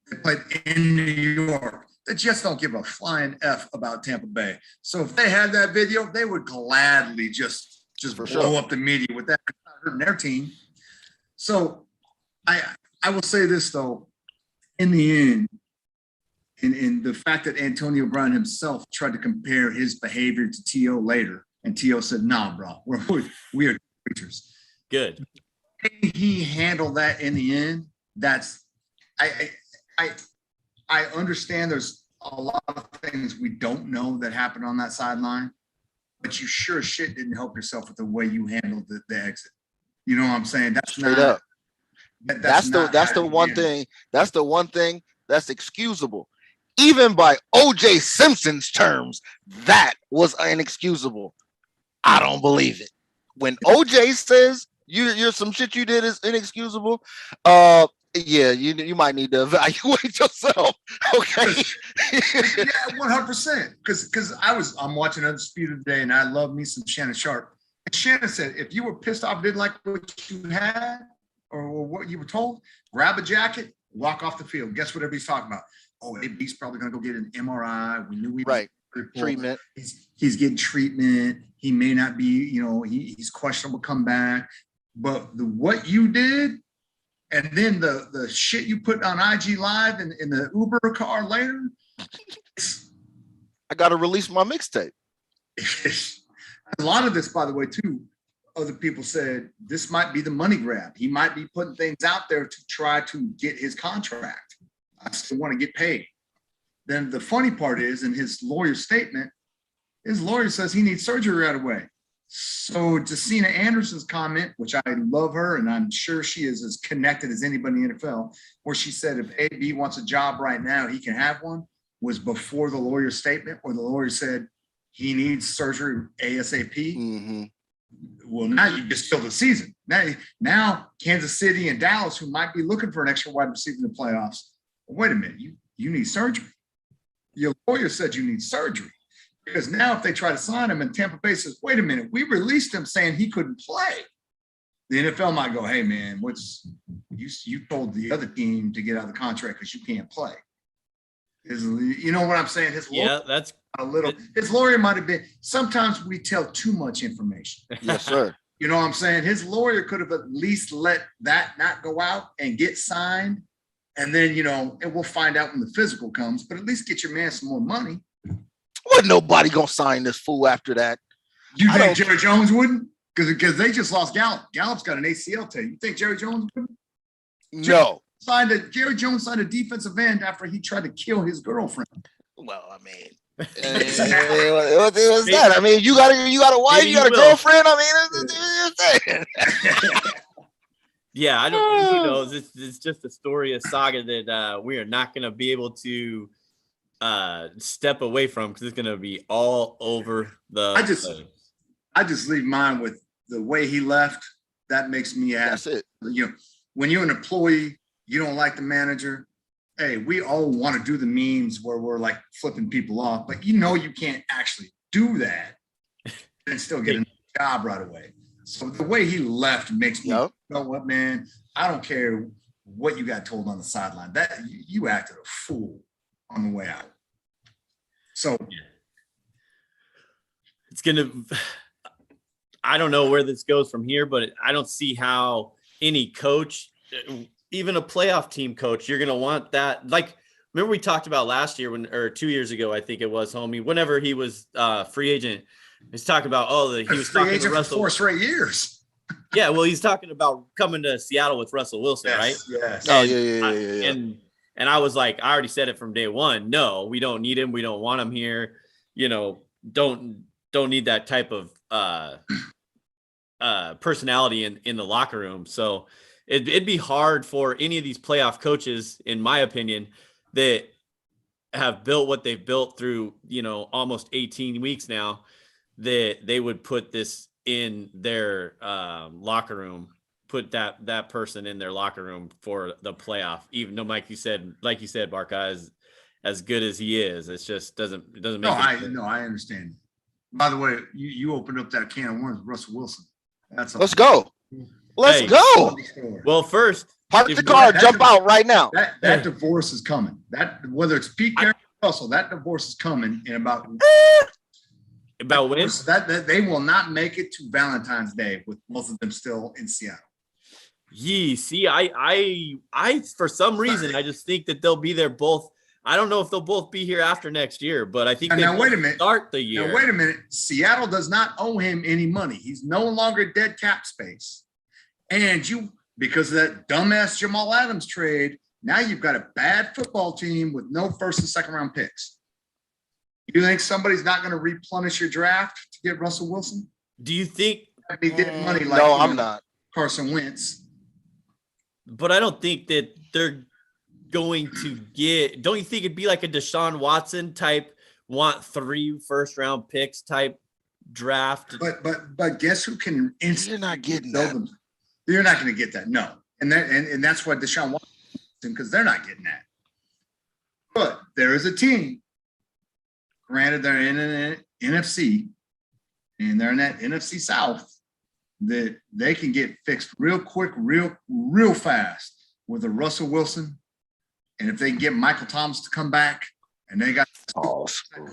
They played in New York. The Jets don't give a flying F about Tampa Bay. So if they had that video, they would gladly just blow up the media with that, not hurting their team. So I will say this though, in the end, in the fact that Antonio Brown himself tried to compare his behavior to T.O. later, and T.O. said, "Nah, bro, we are creatures." Good. He handled that in the end. That's I understand there's a lot of things we don't know that happened on that sideline, but you sure as shit didn't help yourself with the way you handled the exit. You know what I'm saying? That's straight not, up. That's the one thing. That's the one thing that's excusable. Even by O.J. Simpson's terms, that was inexcusable. I don't believe it. When O.J. says you're some shit you did is inexcusable, yeah, you might need to evaluate yourself. Okay. Yeah, 100%. Because I'm watching Undisputed today, and I love me some Shannon Sharp. And Shannon said, if you were pissed off, didn't like what you had or what you were told, grab a jacket, walk off the field. Guess what everybody's talking about? Oh, AB's probably gonna go get an MRI. We knew treatment. He's getting treatment. He may not be, he's questionable come back. But what you did, and then the shit you put on IG Live in the Uber car later. I gotta release my mixtape. A lot of this, by the way, too, other people said this might be the money grab. He might be putting things out there to try to get his contract. I still want to get paid. Then the funny part is, in his lawyer's statement, his lawyer says he needs surgery right away. So Jacina Anderson's comment, which I love her, and I'm sure she is as connected as anybody in the NFL, where she said if AB wants a job right now, he can have one, was before the lawyer's statement, where the lawyer said he needs surgery ASAP. Mm-hmm. Well, now you just killed the season. Now Kansas City and Dallas, who might be looking for an extra wide receiver in the playoffs, wait a minute, you need surgery. Your lawyer said you need surgery. Because now if they try to sign him and Tampa Bay says, wait a minute, we released him saying he couldn't play. The NFL might go, hey man, you told the other team to get out of the contract because you can't play. You know what I'm saying? His lawyer might have been, sometimes we tell too much information. Yes, sir. You know what I'm saying? His lawyer could have at least let that not go out and get signed. And then, and we'll find out when the physical comes, but at least get your man some more money. Wasn't nobody gonna sign this fool after that. You think Jerry Jones wouldn't? Because they just lost Gallup. Gallup's got an ACL tear. You think Jerry Jones wouldn't? No. Jerry Jones signed a defensive end after he tried to kill his girlfriend. Well, I mean, what was that? I mean, you got a wife, you got a girlfriend. I mean, yeah, I don't. Who knows? It's just a story, a saga that we are not going to be able to step away from because it's going to be all over the. I just leave mine with the way he left. That makes me ask. That's it. When you're an employee, you don't like the manager. Hey, we all want to do the memes where we're like flipping people off, but you can't actually do that and still get a job right away. So the way he left makes me, you know what, man? I don't care what you got told on the sideline. That you acted a fool on the way out. So it's I don't know where this goes from here, but I don't see how any coach, even a playoff team coach, you're going to want that. Like, remember we talked about last year or 2 years ago, I think it was, homie, whenever he was free agent, He's talking about he was free talking to agent for Russell. 4 straight years. Yeah, well, he's talking about coming to Seattle with Russell Wilson, right? Yes. Oh, yeah. And I was like, I already said it from day one. No, we don't need him. We don't want him here. You know, don't need that type of personality in the locker room. So it'd be hard for any of these playoff coaches, in my opinion, that have built what they've built through, almost 18 weeks now, that they would put this in their locker room, put that person in their locker room for the playoff, even though, like you said, Barca, as good as he is, it just doesn't make No, I understand. By the way, you opened up that can of worms with Russell Wilson. Let's go. Let's go. Well, first, park the car, jump out right now. That divorce is coming. That whether it's Pete Carroll or Russell, that divorce is coming in about when? That they will not make it to Valentine's Day with both of them still in Seattle. See, I for some reason I just think that they'll be there both. I don't know if they'll both be here after next year, but I think now wait a minute. Start the year. Now wait a minute. Seattle does not owe him any money. He's no longer dead cap space. And because of that dumbass Jamal Adams trade, now you've got a bad football team with no first and second round picks. You think somebody's not going to replenish your draft to get Russell Wilson? Do you think they get money like no, I'm not Carson Wentz? But I don't think that they're going to get. Don't you think it'd be like a Deshaun Watson type, want 3 first round picks type draft? But guess who can You're not getting that. Them? You're not going to get that. No, and that's what Deshaun Watson, because they're not getting that. But there is a team. Granted, they're in an NFC, and they're in that NFC South, that they can get fixed real quick, real fast with a Russell Wilson. And if they can get Michael Thomas to come back, and they got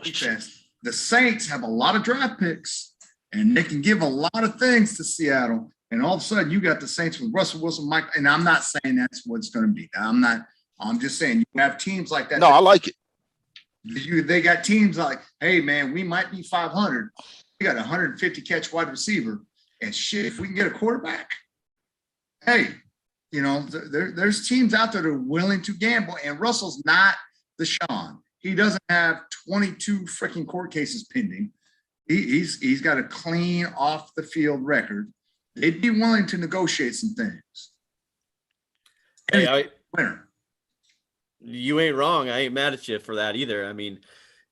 defense, the Saints have a lot of draft picks, and they can give a lot of things to Seattle. And all of a sudden, you got the Saints with Russell Wilson, Mike. And I'm not saying that's what it's going to be. I'm just saying you have teams like that. No, I like it. They got teams like, hey, man, we might be 500. We got 150 catch wide receiver. And shit, if we can get a quarterback, hey, there's teams out there that are willing to gamble. And Russell's not Deshaun. He doesn't have 22 freaking court cases pending. He's got a clean off the field record. They'd be willing to negotiate some things. Winner. You ain't wrong. I ain't mad at you for that either. I mean,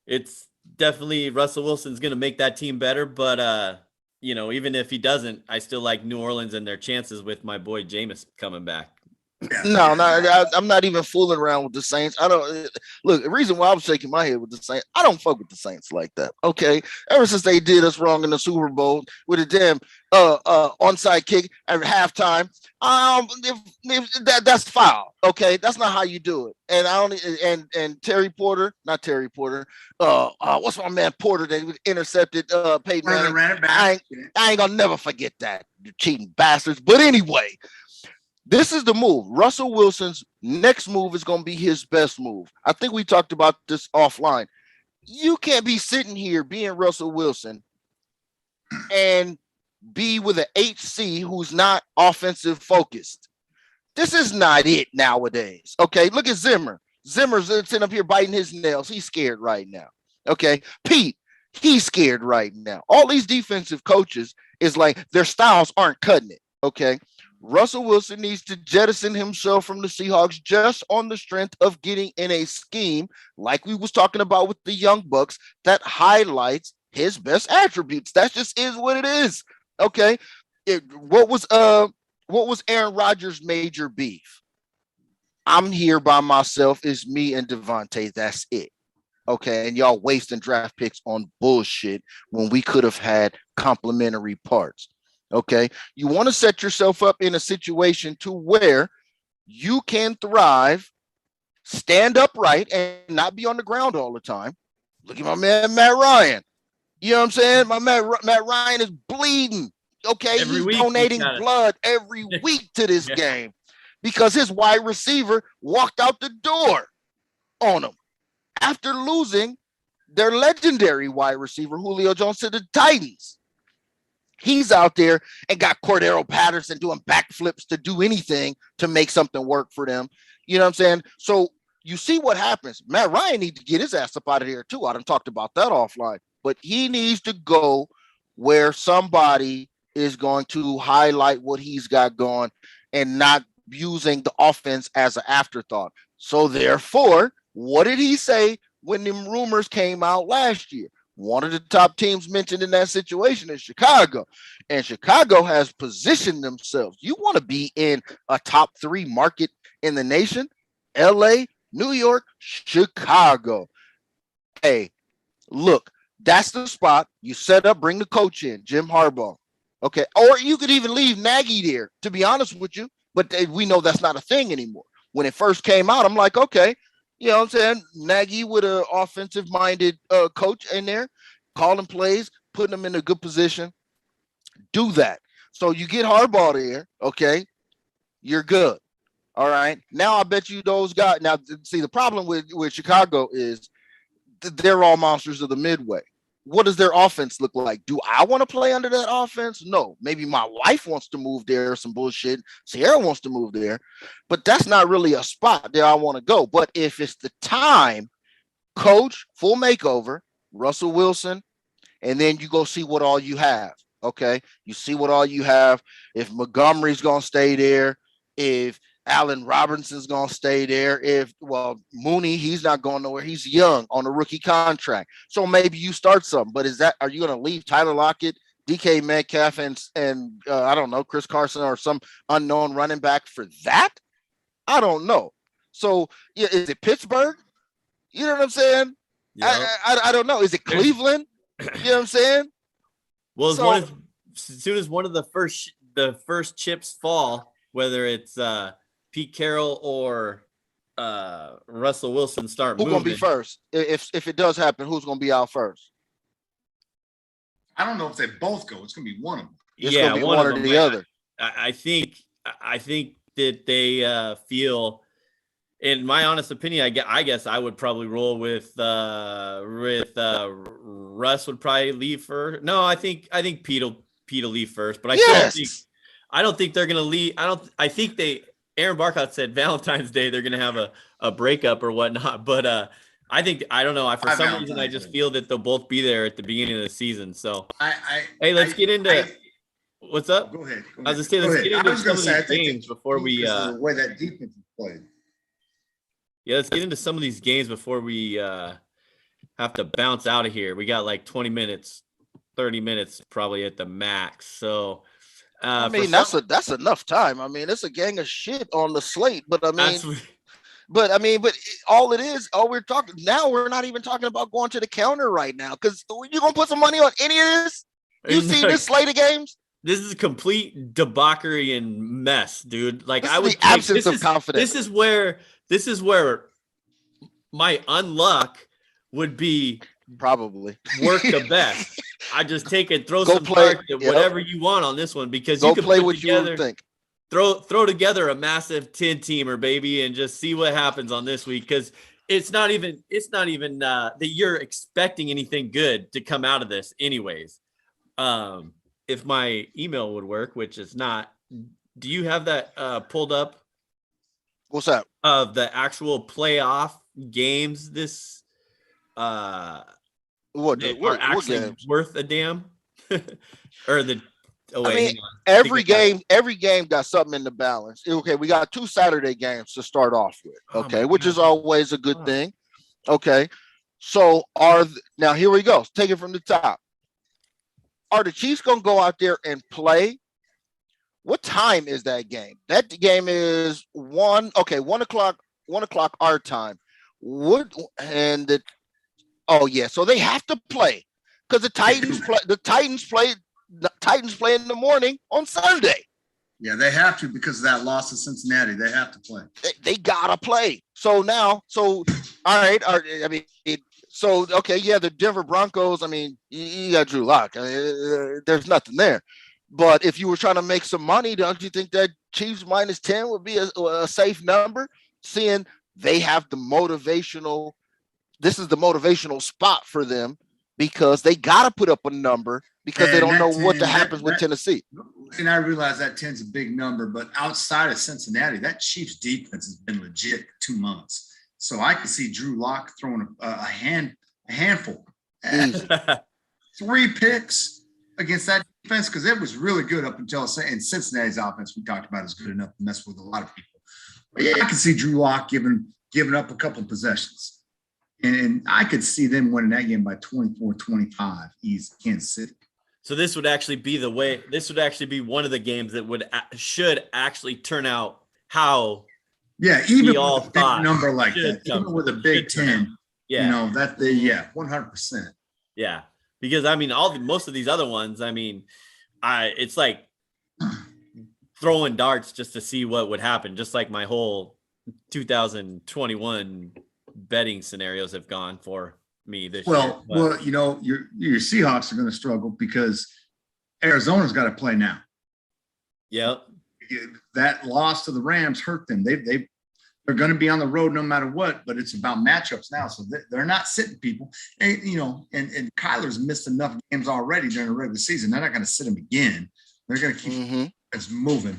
it's definitely Russell Wilson's going to make that team better. But, even if he doesn't, I still like New Orleans and their chances with my boy Jameis coming back. No, I'm not even fooling around with the Saints. I don't look. The reason why I'm shaking my head with the Saints, I don't fuck with the Saints like that. Okay, ever since they did us wrong in the Super Bowl with a damn onside kick at halftime, that's foul. Okay, that's not how you do it. And I only and Terry Porter, not Terry Porter. What's my man Porter that intercepted Peyton Manning? Ran it back. I ain't gonna never forget that, you cheating bastards. But anyway. This is the move. Russell Wilson's next move is going to be his best move. I think we talked about this offline. You can't be sitting here being Russell Wilson and be with an HC who's not offensive focused. This is not it nowadays. Okay, look at Zimmer. Zimmer's sitting up here biting his nails. He's scared right now. Okay, Pete, he's scared right now. All these defensive coaches is like their styles aren't cutting it. Okay. Russell Wilson needs to jettison himself from the Seahawks just on the strength of getting in a scheme like we was talking about with the Young Bucks that highlights his best attributes. That just is what it is. Okay. What was Aaron Rodgers' major beef? I'm here by myself. It's me and Devontae. That's it. Okay. And y'all wasting draft picks on bullshit when we could have had complementary parts. Okay, you want to set yourself up in a situation to where you can thrive, stand upright, and not be on the ground all the time. Look at my man Matt Ryan. You know what I'm saying? My man Matt Ryan is bleeding. Okay, he's donating blood every week to this game because his wide receiver walked out the door on him after losing their legendary wide receiver, Julio Jones, to the Titans. He's out there and got Cordero Patterson doing backflips to do anything to make something work for them. You know what I'm saying? So you see what happens. Matt Ryan needs to get his ass up out of here too. I done talked about that offline, but he needs to go where somebody is going to highlight what he's got going and not using the offense as an afterthought. So therefore, what did he say when them rumors came out last year? One of the top teams mentioned in that situation is Chicago, and Chicago has positioned themselves. You want to be in a top 3 market in the nation? LA, New York, Chicago. Hey, look, that's the spot. You set up, bring the coach in, Jim Harbaugh. Okay. Or you could even leave Nagy there, to be honest with you. But we know that's not a thing anymore. When it first came out, I'm like, okay, you know what I'm saying? Nagy with an offensive-minded coach in there, calling plays, putting them in a good position. Do that. So you get Harbaugh there, okay? You're good. All right. Now I bet you those guys. Now, see, the problem with Chicago is they're all monsters of the Midway. What does their offense look like? Do I want to play under that offense? No. Maybe my wife wants to move there or some bullshit. Sierra wants to move there, but that's not really a spot that I want to go. But if it's the time, coach, full makeover, Russell Wilson, and then you go see what all you have. Okay. You see what all you have. If Montgomery's going to stay there, if Allen Robinson's going to stay there. Mooney, he's not going nowhere. He's young on a rookie contract. So maybe you start something. But are you going to leave Tyler Lockett, DK Metcalf, and I don't know, Chris Carson or some unknown running back for that? I don't know. So, yeah, is it Pittsburgh? You know what I'm saying? Yep. I don't know. Is it Cleveland? You know what I'm saying? Well, as soon as one of the first chips fall, whether it's Pete Carroll or Russell Wilson start moving. Who's going to be first? If it does happen, who's going to be out first? I don't know if they both go. It's going to be one of them. It's going to be one or the other. I think that they feel, in my honest opinion, I guess I would probably roll with Russ would probably leave first. No, I think Pete will leave first, but I don't think they're going to leave. I think Aaron Barkott said Valentine's Day they're going to have a breakup or whatnot. But I don't know. For some reason, I just feel that they'll both be there at the beginning of the season. So, hey, let's get into what's up. Go ahead. I was just saying, let's get into some of these games before we the way that defense is played. Yeah, let's get into some of these games before we have to bounce out of here. We got like 20 minutes, 30 minutes probably at the max. So. I mean, that's enough time. I mean, it's a gang of shit on the slate, but I mean, but all we're talking now, we're not even talking about going to the counter right now. Cause you going to put some money on any of this? You see this slate of games? This is a complete debauchery and mess, dude. Like I would the absence of confidence. This is where my unluck would be probably work the best. I just take it, throw some darts at whatever you want on this one because you can play what you think. Throw together a massive 10-teamer, baby, and just see what happens on this week because it's not even that you're expecting anything good to come out of this, anyways. If my email would work, which is not, do you have that pulled up? What's that? Of the actual playoff games this what actually worth a damn? Or the every game got something in the balance. Okay, we got 2 Saturday games to start off with. Okay, which is always a good thing. Okay, so now here we go. Take it from the top. Are the Chiefs gonna go out there and play? What time is that game? That game is 1 o'clock our time. So they have to play because the Titans play in the morning on Sunday. Yeah, they have to because of that loss to Cincinnati. They have to play. They gotta play. So all right. The Denver Broncos. I mean, you got Drew Lock. There's nothing there. But if you were trying to make some money, don't you think that Chiefs -10 would be a safe number? Seeing they have the motivational this is the motivational spot for them because they got to put up a number because they don't know what happens with Tennessee. And I realize that 10's a big number, but outside of Cincinnati, that Chiefs defense has been legit for 2 months. So I could see Drew Lock throwing a handful, 3 picks against that defense because it was really good up until and Cincinnati's offense we talked about is good enough to mess with a lot of people. But yeah, I could see Drew Lock giving up a couple of possessions. And I could see them winning that game by 24-25 easy Kansas City. So this would actually be one of the games that should actually turn out how even we all with a big thought number like that, even with a Big Ten, 100%. Yeah, because I mean, most of these other ones, I mean, it's like throwing darts just to see what would happen, just like my whole 2021 betting scenarios have gone for me this year. Well, your Seahawks are going to struggle because Arizona's got to play now. Yep. That loss to the Rams hurt them. They're going to be on the road no matter what, but it's about matchups now. So they're not sitting people. And, and Kyler's missed enough games already during the regular season. They're not going to sit him again. They're going to keep it's moving.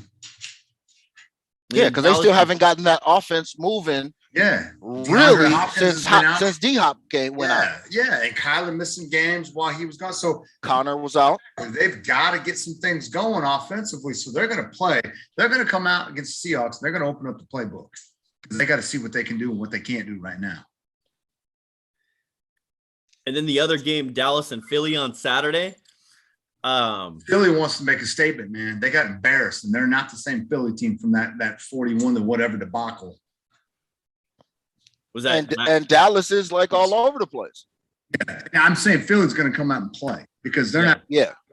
Yeah, because they still haven't gotten that offense moving. Yeah, really since D-Hop went out. Yeah, and Kyler missing games while he was gone. So Connor was out. They've got to get some things going offensively. So they're going to play. They're going to come out against the Seahawks. And they're going to open up the playbook because they got to see what they can do and what they can't do right now. And then the other game, Dallas and Philly on Saturday. Philly wants to make a statement, man. They got embarrassed, and they're not the same Philly team from that 41 to whatever debacle. Was that and Dallas is like all over the place. Yeah, I'm saying Philly's going to come out and play because they're not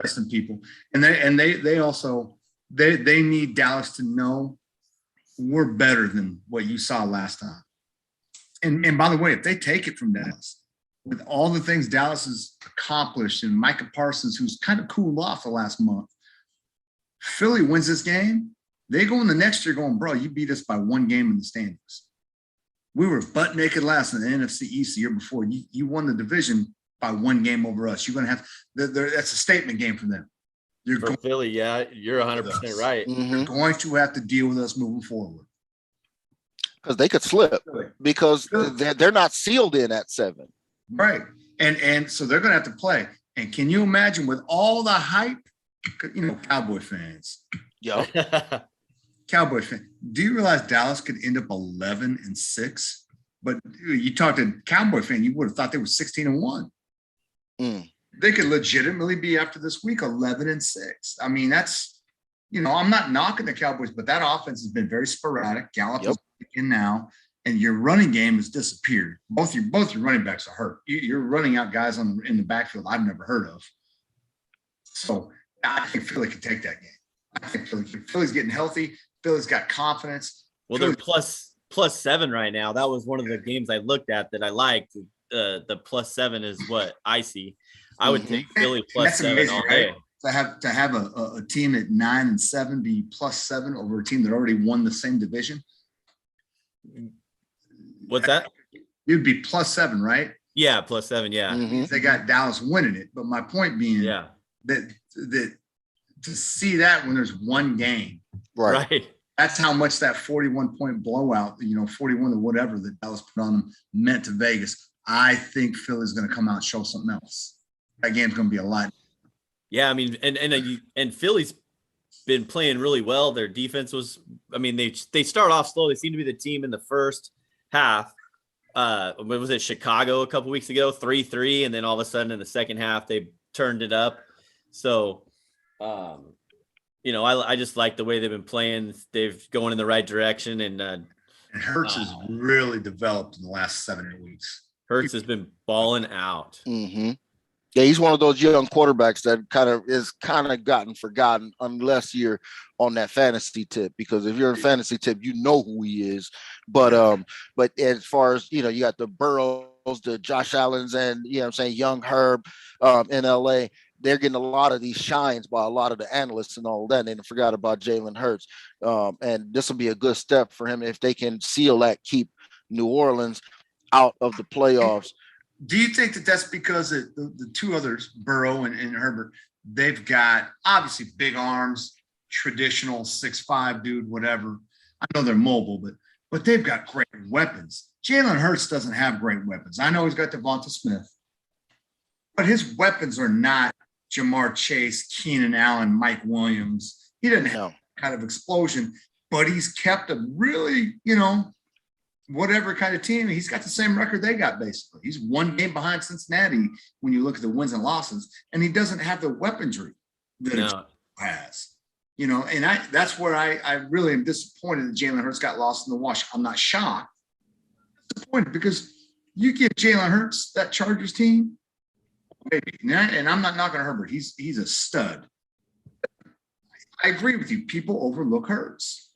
arresting people, and they also need Dallas to know we're better than what you saw last time. And by the way, if they take it from Dallas, with all the things Dallas has accomplished and Micah Parsons, who's kind of cooled off the last month, Philly wins this game. They go in the next year going, bro, you beat us by 1 game in the standings. We were butt naked last in the NFC East the year before. You won the division by 1 game over us. You're going to have that's a statement game for them. For Philly, yeah, you're 100% right. You're going to have to deal with us moving forward. Because they could slip because they're not sealed in at 7. Right. And so they're going to have to play. And can you imagine with all the hype, Cowboy fans. Yeah. Cowboy fan. Do you realize Dallas could end up 11-6? But you talked to Cowboy fan, you would have thought they were 16-1. They could legitimately be after this week 11-6. I mean, that's, I'm not knocking the Cowboys, but that offense has been very sporadic. Gallup is in now, and your running game has disappeared. Both your running backs are hurt. You're running out guys in the backfield I've never heard of. So I think Philly can take that game. I think Philly's getting healthy. Philly's got confidence. Well, they're plus 7 right now. That was one of the games I looked at that I liked. The +7 is what I see. I would take Philly +7 amazing, all day. Right? To have a team at 9-7 be +7 over a team that already won the same division. What's that? You'd be +7, right? Yeah, +7. Yeah. They got Dallas winning it, but my point being, that to see that when there's 1 game, right? That's how much that 41-point blowout, 41 or whatever that Dallas put on them meant to Vegas. I think Philly's going to come out and show something else. That game's going to be a lot. Yeah, I mean, and Philly's been playing really well. Their defense was, I mean, they start off slow. They seem to be the team in the first half. What was it, Chicago a couple weeks ago, 3-3, and then all of a sudden in the second half they turned it up. So, I just like the way they've been playing. They've going in the right direction, and Hurts has really developed in the last 7 weeks. Hurts has been balling out. Yeah, he's one of those young quarterbacks that kind of gotten forgotten unless you're on that fantasy tip. Because if you're a fantasy tip, you know who he is. But as far as you got the Burrows, the Josh Allens, and young Herb in LA. They're getting a lot of these shines by a lot of the analysts and all that. And they forgot about Jalen Hurts. And this will be a good step for him if they can seal that, keep New Orleans out of the playoffs. Do you think that that's because the two others, Burrow and Herbert, they've got obviously big arms, traditional 6'5" dude, whatever. I know they're mobile, but they've got great weapons. Jalen Hurts doesn't have great weapons. I know he's got Devonta Smith, but his weapons are not Jamar Chase, Keenan Allen, Mike Williams. He doesn't have that kind of explosion, but he's kept a really, whatever kind of team. He's got the same record they got, basically. He's one game behind Cincinnati when you look at the wins and losses, and he doesn't have the weaponry that he has. And that's where I really am disappointed that Jalen Hurts got lost in the wash. I'm not shocked. I'm disappointed because you give Jalen Hurts that Chargers team, maybe. And I'm not knocking Herbert. He's a stud. I agree with you. People overlook Hurts.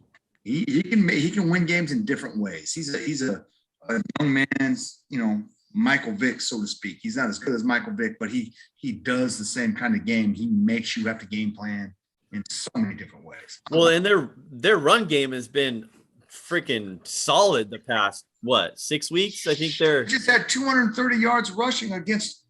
He can win games in different ways. He's a young man's, Michael Vick, so to speak. He's not as good as Michael Vick, but he does the same kind of game. He makes you have to game plan in so many different ways. Well, and their run game has been freaking solid the past 6 weeks. I think they're just had 230 yards rushing against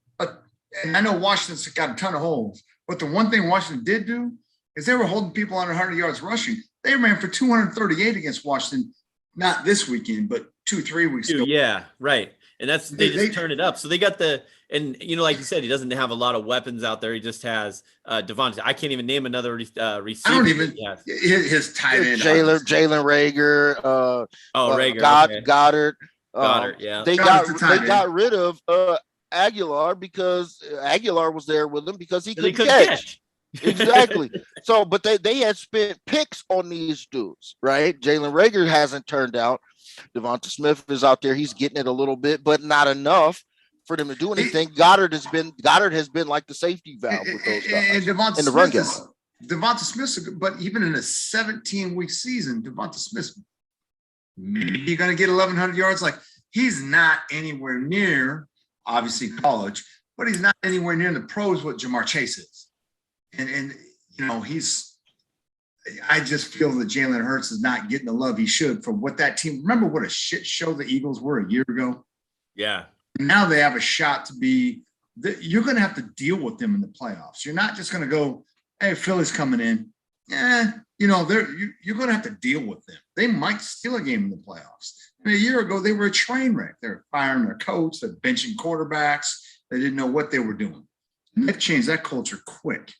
and I know Washington's got a ton of holes, but the one thing Washington did do is they were holding people under 100 yards rushing. They ran for 238 against Washington, not this weekend, but 2-3 weeks ago. Yeah, right. And they just turn it up. So they got like you said, he doesn't have a lot of weapons out there. He just has Devontae. I can't even name another receiver. I don't even his tight end. Jalen Rager. Rager. Goddard. Yeah. They got rid of Aguilar because Aguilar was there with him because he couldn't catch. Exactly. So, but they had spent picks on these dudes, right? Jalen Rager hasn't turned out. Devonta Smith is out there. He's getting it a little bit, but not enough for them to do anything. Goddard has been like the safety valve with those guys. And Devonta in the run game. Devonta Smith, but even in a 17-week season, Devonta Smith, maybe you're going to get 1,100 yards. Like, he's not anywhere near, obviously, college, but he's not anywhere near the pros what Jamar Chase is. And I just feel that Jalen Hurts is not getting the love he should for what that team. Remember what a shit show the Eagles were a year ago? Yeah. Now they have a shot to be. You're going to have to deal with them in the playoffs. You're not just going to go, hey, Philly's coming in. You're going to have to deal with them. They might steal a game in the playoffs. A year ago, they were a train wreck. They're firing their coach. They're benching quarterbacks. They didn't know what they were doing. And they've changed that culture quick.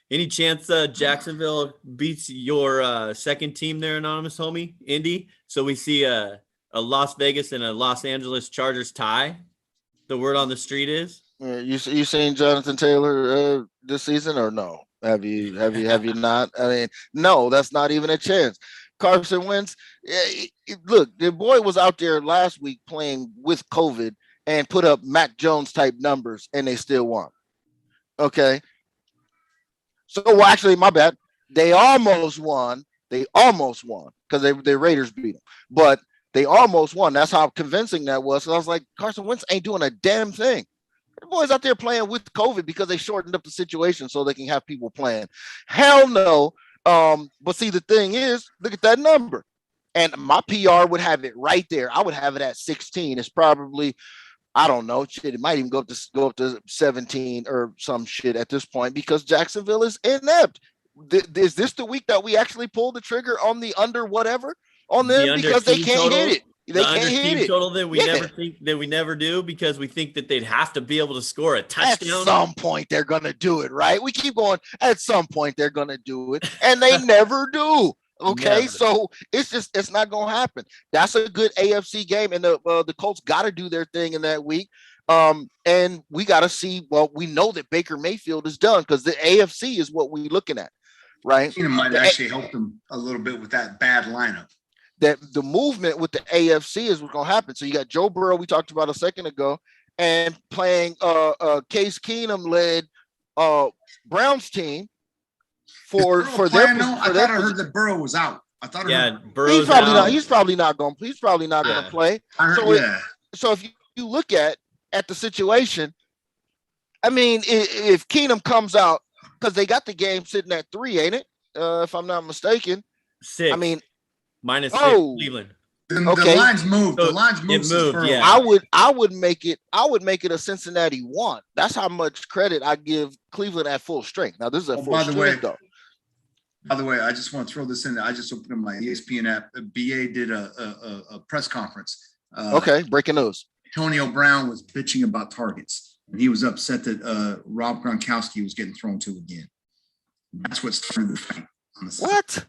Any chance Jacksonville beats your second team there, anonymous homie, Indy? So we see a Las Vegas and a Los Angeles Chargers tie. The word on the street is. You seen Jonathan Taylor this season or no? Have you not? I mean, no, that's not even a chance. Carson Wentz. Look, the boy was out there last week playing with COVID and put up Mac Jones type numbers, and they still won. Okay. So, well, actually, my bad. They almost won because the Raiders beat them, but they almost won. That's how convincing that was. So I was like, Carson Wentz ain't doing a damn thing. The boys out there playing with COVID because they shortened up the situation so they can have people playing. Hell no. But see, the thing is, look at that number. And my PR would have it right there. I would have it at 16. It's probably, I don't know, shit. It might even go up to 17 or some shit at this point because Jacksonville is inept. Is this the week that we actually pull the trigger on the under whatever on them because they can't hit it? They can't hit it. Total that we never do because we think that they'd have to be able to score a touchdown. At some point they're gonna do it, right? We keep going. At some point they're gonna do it, and they never do. Okay, never. So it's not gonna happen. That's a good AFC game, and the Colts got to do their thing in that week. And we got to see. Well, we know that Baker Mayfield is done because the AFC is what we're looking at, right? It might actually help them a little bit with that bad lineup. That the movement with the AFC is what's going to happen. So you got Joe Burrow, we talked about a second ago, and playing Case Keenum led Browns team for their. I thought I heard that Burrow was out. I thought Burrow's he's probably not going to play. So if you look at the situation, I mean, if Keenum comes out because they got the game sitting at 3, ain't it? If I'm not mistaken. 6. I mean. -6 Cleveland. The lines moved. So the lines moved. it moved, early. yeah. I would make it a Cincinnati 1. That's how much credit I give Cleveland at full strength. Now this is at full strength though. By the way, I just want to throw this in. I just opened up my ESPN app. BA did a press conference. Okay, breaking news. Antonio Brown was bitching about targets, and he was upset that Rob Gronkowski was getting thrown to again. That's what started the fight. What?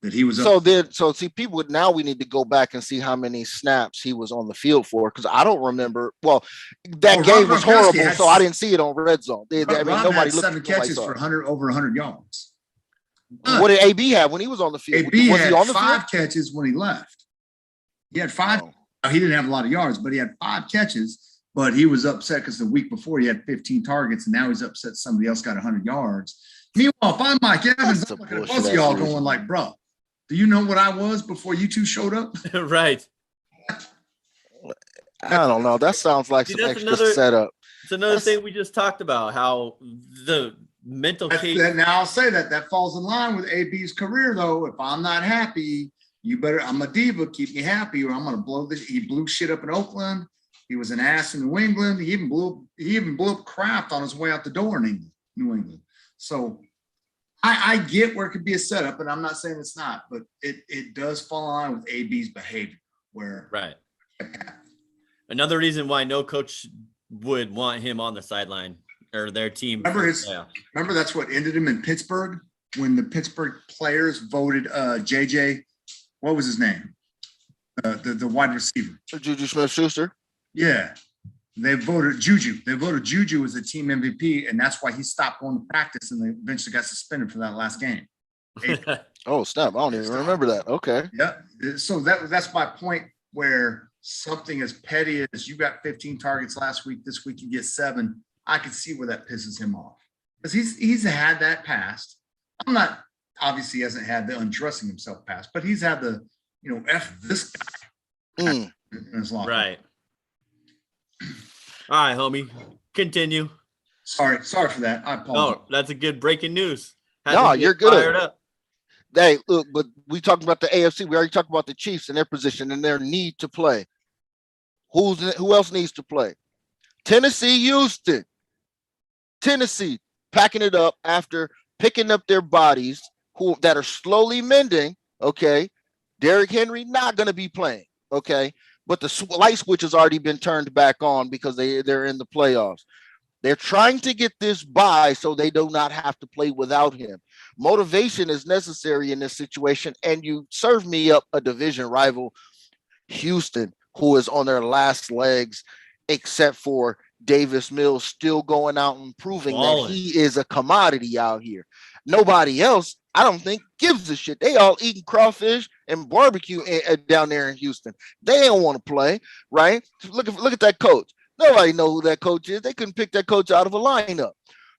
That he was so see, people now we need to go back and see how many snaps he was on the field for, because I don't remember. Well, that game was horrible, so I didn't see it on Red Zone. Rob nobody had 7 catches for over 100 yards. What did AB have when he was on the field? AB had 5 catches when he left. He had 5. Oh. He didn't have a lot of yards, but he had 5 catches. But he was upset because the week before he had 15 targets, and now he's upset somebody else got 100 yards. Meanwhile, if I'm Mike Evans, I'm looking at y'all going like, bro, do you know what I was before you two showed up? Right. I don't know. That sounds like some extra setup. It's another thing we just talked about, how the mental case. Now I'll say that falls in line with AB's career, though. If I'm not happy, you better, I'm a diva, keep me happy, or I'm going to blow this. He blew shit up in Oakland. He was an ass in New England. He even blew up Kraft on his way out the door in New England. So I get where it could be a setup, and I'm not saying it's not, but it does fall in line with AB's behavior. Where right. Another reason why no coach would want him on the sideline or their team. Remember that's what ended him in Pittsburgh when the Pittsburgh players voted JJ. What was his name? The wide receiver. Juju Smith-Schuster. Yeah. They voted Juju. They voted Juju as the team MVP, and that's why he stopped going to practice and they eventually got suspended for that last game. Oh, snap. I don't even remember that. Okay. Yeah. So that's my point, where something as petty as you got 15 targets last week, this week you get 7. I can see where that pisses him off. Because he's had that past. I'm not, obviously he hasn't had the undressing himself past, but he's had the, F this guy in his life. Right. All right, homie. Continue. Sorry for that. I apologize. Oh, that's a good breaking news. No, you're good. Fired up. Hey, look, but we talked about the AFC. We already talked about the Chiefs and their position and their need to play. Who else needs to play? Tennessee, Houston. Tennessee packing it up after picking up their bodies that are slowly mending. Okay. Derrick Henry not going to be playing. Okay. But the light switch has already been turned back on because they're in the playoffs. They're trying to get this bye so they do not have to play without him. Motivation is necessary in this situation, and you serve me up a division rival, Houston, who is on their last legs, except for Davis Mills still going out and proving that he is a commodity out here. Nobody else, I don't think, gives a shit. They all eating crawfish and barbecue down there in Houston. They don't want to play, right? Look at that coach. Nobody knows who that coach is. They couldn't pick that coach out of a lineup.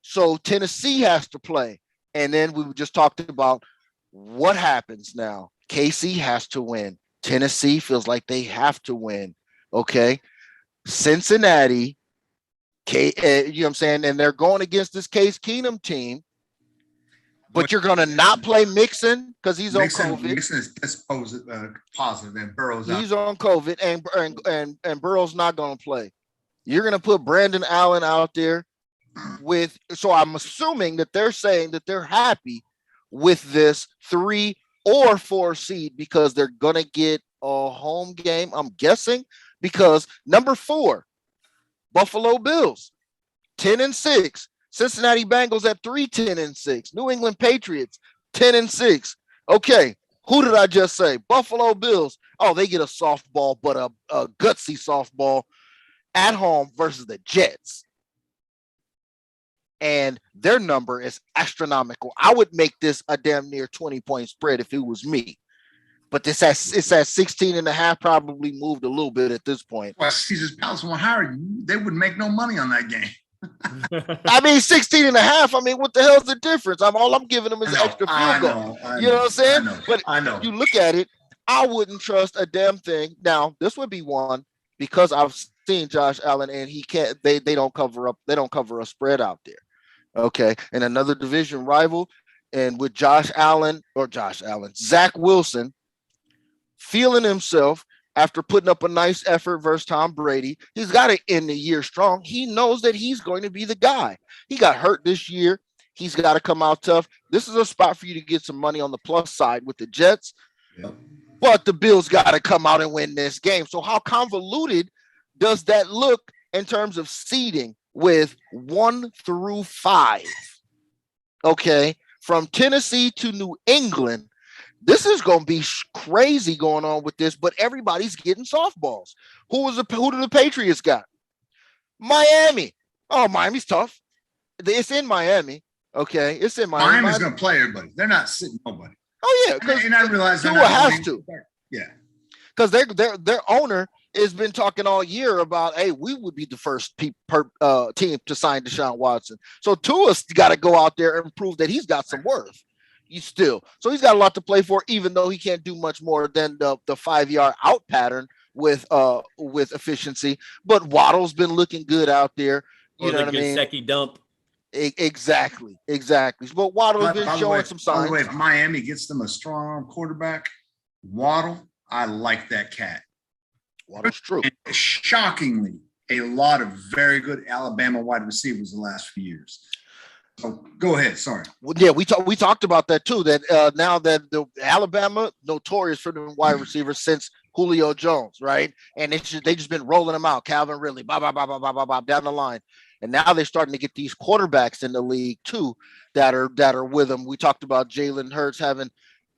So Tennessee has to play. And then we just talked about what happens now. KC has to win. Tennessee feels like they have to win. Okay. Cincinnati, you know what I'm saying? And they're going against this Case Keenum team. But you're going to not play Mixon because he's on COVID. Mixon is positive, and Burrow's out. He's on COVID, and Burrow's not going to play. You're going to put Brandon Allen out there so I'm assuming that they're saying that they're happy with this 3 or 4 seed because they're going to get a home game, I'm guessing, because number 4, Buffalo Bills, 10-6. Cincinnati Bengals at 3-10-6. New England Patriots 10-6. Okay, who did I just say? Buffalo Bills. Oh, they get a softball, but a gutsy softball at home versus the Jets. And their number is astronomical. I would make this a damn near 20-point spread if it was me. But it's at 16.5, probably moved a little bit at this point. Well, Caesar's Palace won't hire you. They would make no money on that game. I mean, 16.5. I mean, what the hell's the difference? All I'm giving them is an extra field goal. You know what I'm saying? I know. You look at it, I wouldn't trust a damn thing. Now, this would be one because I've seen Josh Allen and he can't. They don't cover up. They don't cover a spread out there. Okay, and another division rival, and with Zach Wilson, feeling himself after putting up a nice effort versus Tom Brady. He's got to end the year strong. He knows that he's going to be the guy. He got hurt this year. He's got to come out tough. This is a spot for you to get some money on the plus side with the Jets. Yep. But the Bills got to come out and win this game. So how convoluted does that look in terms of seeding with 1 through 5? Okay, from Tennessee to New England, this is going to be crazy going on with this, but everybody's getting softballs. Who do the Patriots got? Miami. Oh, Miami's tough. It's in Miami. Okay, it's in Miami. Miami's going to play everybody. They're not sitting nobody. Oh yeah, and I realize Tua has to. Yeah, because their owner has been talking all year about, hey, we would be the first team to sign Deshaun Watson. So Tua's got to go out there and prove that he's got some worth. So he's got a lot to play for, even though he can't do much more than the 5-yard out pattern with efficiency. But Waddle's been looking good out there. You know what I mean? Gesicki dump. Exactly. But Waddle's been showing some signs. By the way, if Miami gets them a strong arm quarterback, Waddle, I like that cat. Waddle's true. And shockingly, a lot of very good Alabama wide receivers the last few years. So go ahead. Sorry. Well, yeah, we talked about that too. That now that the Alabama notorious for the wide receivers since Julio Jones, right? And they just been rolling them out. Calvin Ridley, down the line. And now they're starting to get these quarterbacks in the league too that are with them. We talked about Jalen Hurts having,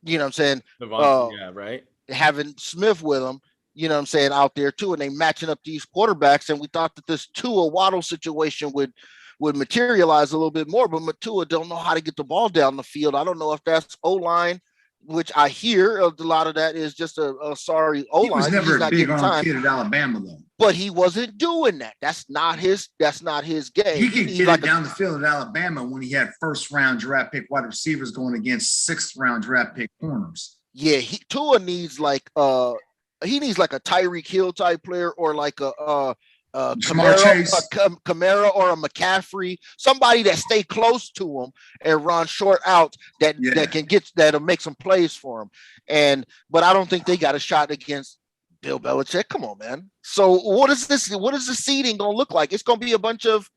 you know what I'm saying, yeah, right. Having Smith with them, you know what I'm saying, out there too, and they matching up these quarterbacks. And we thought that this Tua Waddle situation would materialize a little bit more, but Tua don't know how to get the ball down the field. I don't know if that's O-line, which I hear a lot of that is just a sorry O-line. He was never a big arm kid at Alabama though. But he wasn't doing that. That's not his game. He could get it down the field at Alabama when he had first-round draft pick wide receivers going against sixth-round draft pick corners. Yeah, Tua needs like a Tyreek Hill type player, or like a Kamara or a McCaffrey, somebody that stay close to him and run short out that'll make some plays for him. But I don't think they got a shot against Bill Belichick. Come on, man. So what is the seeding gonna look like? It's gonna be a bunch of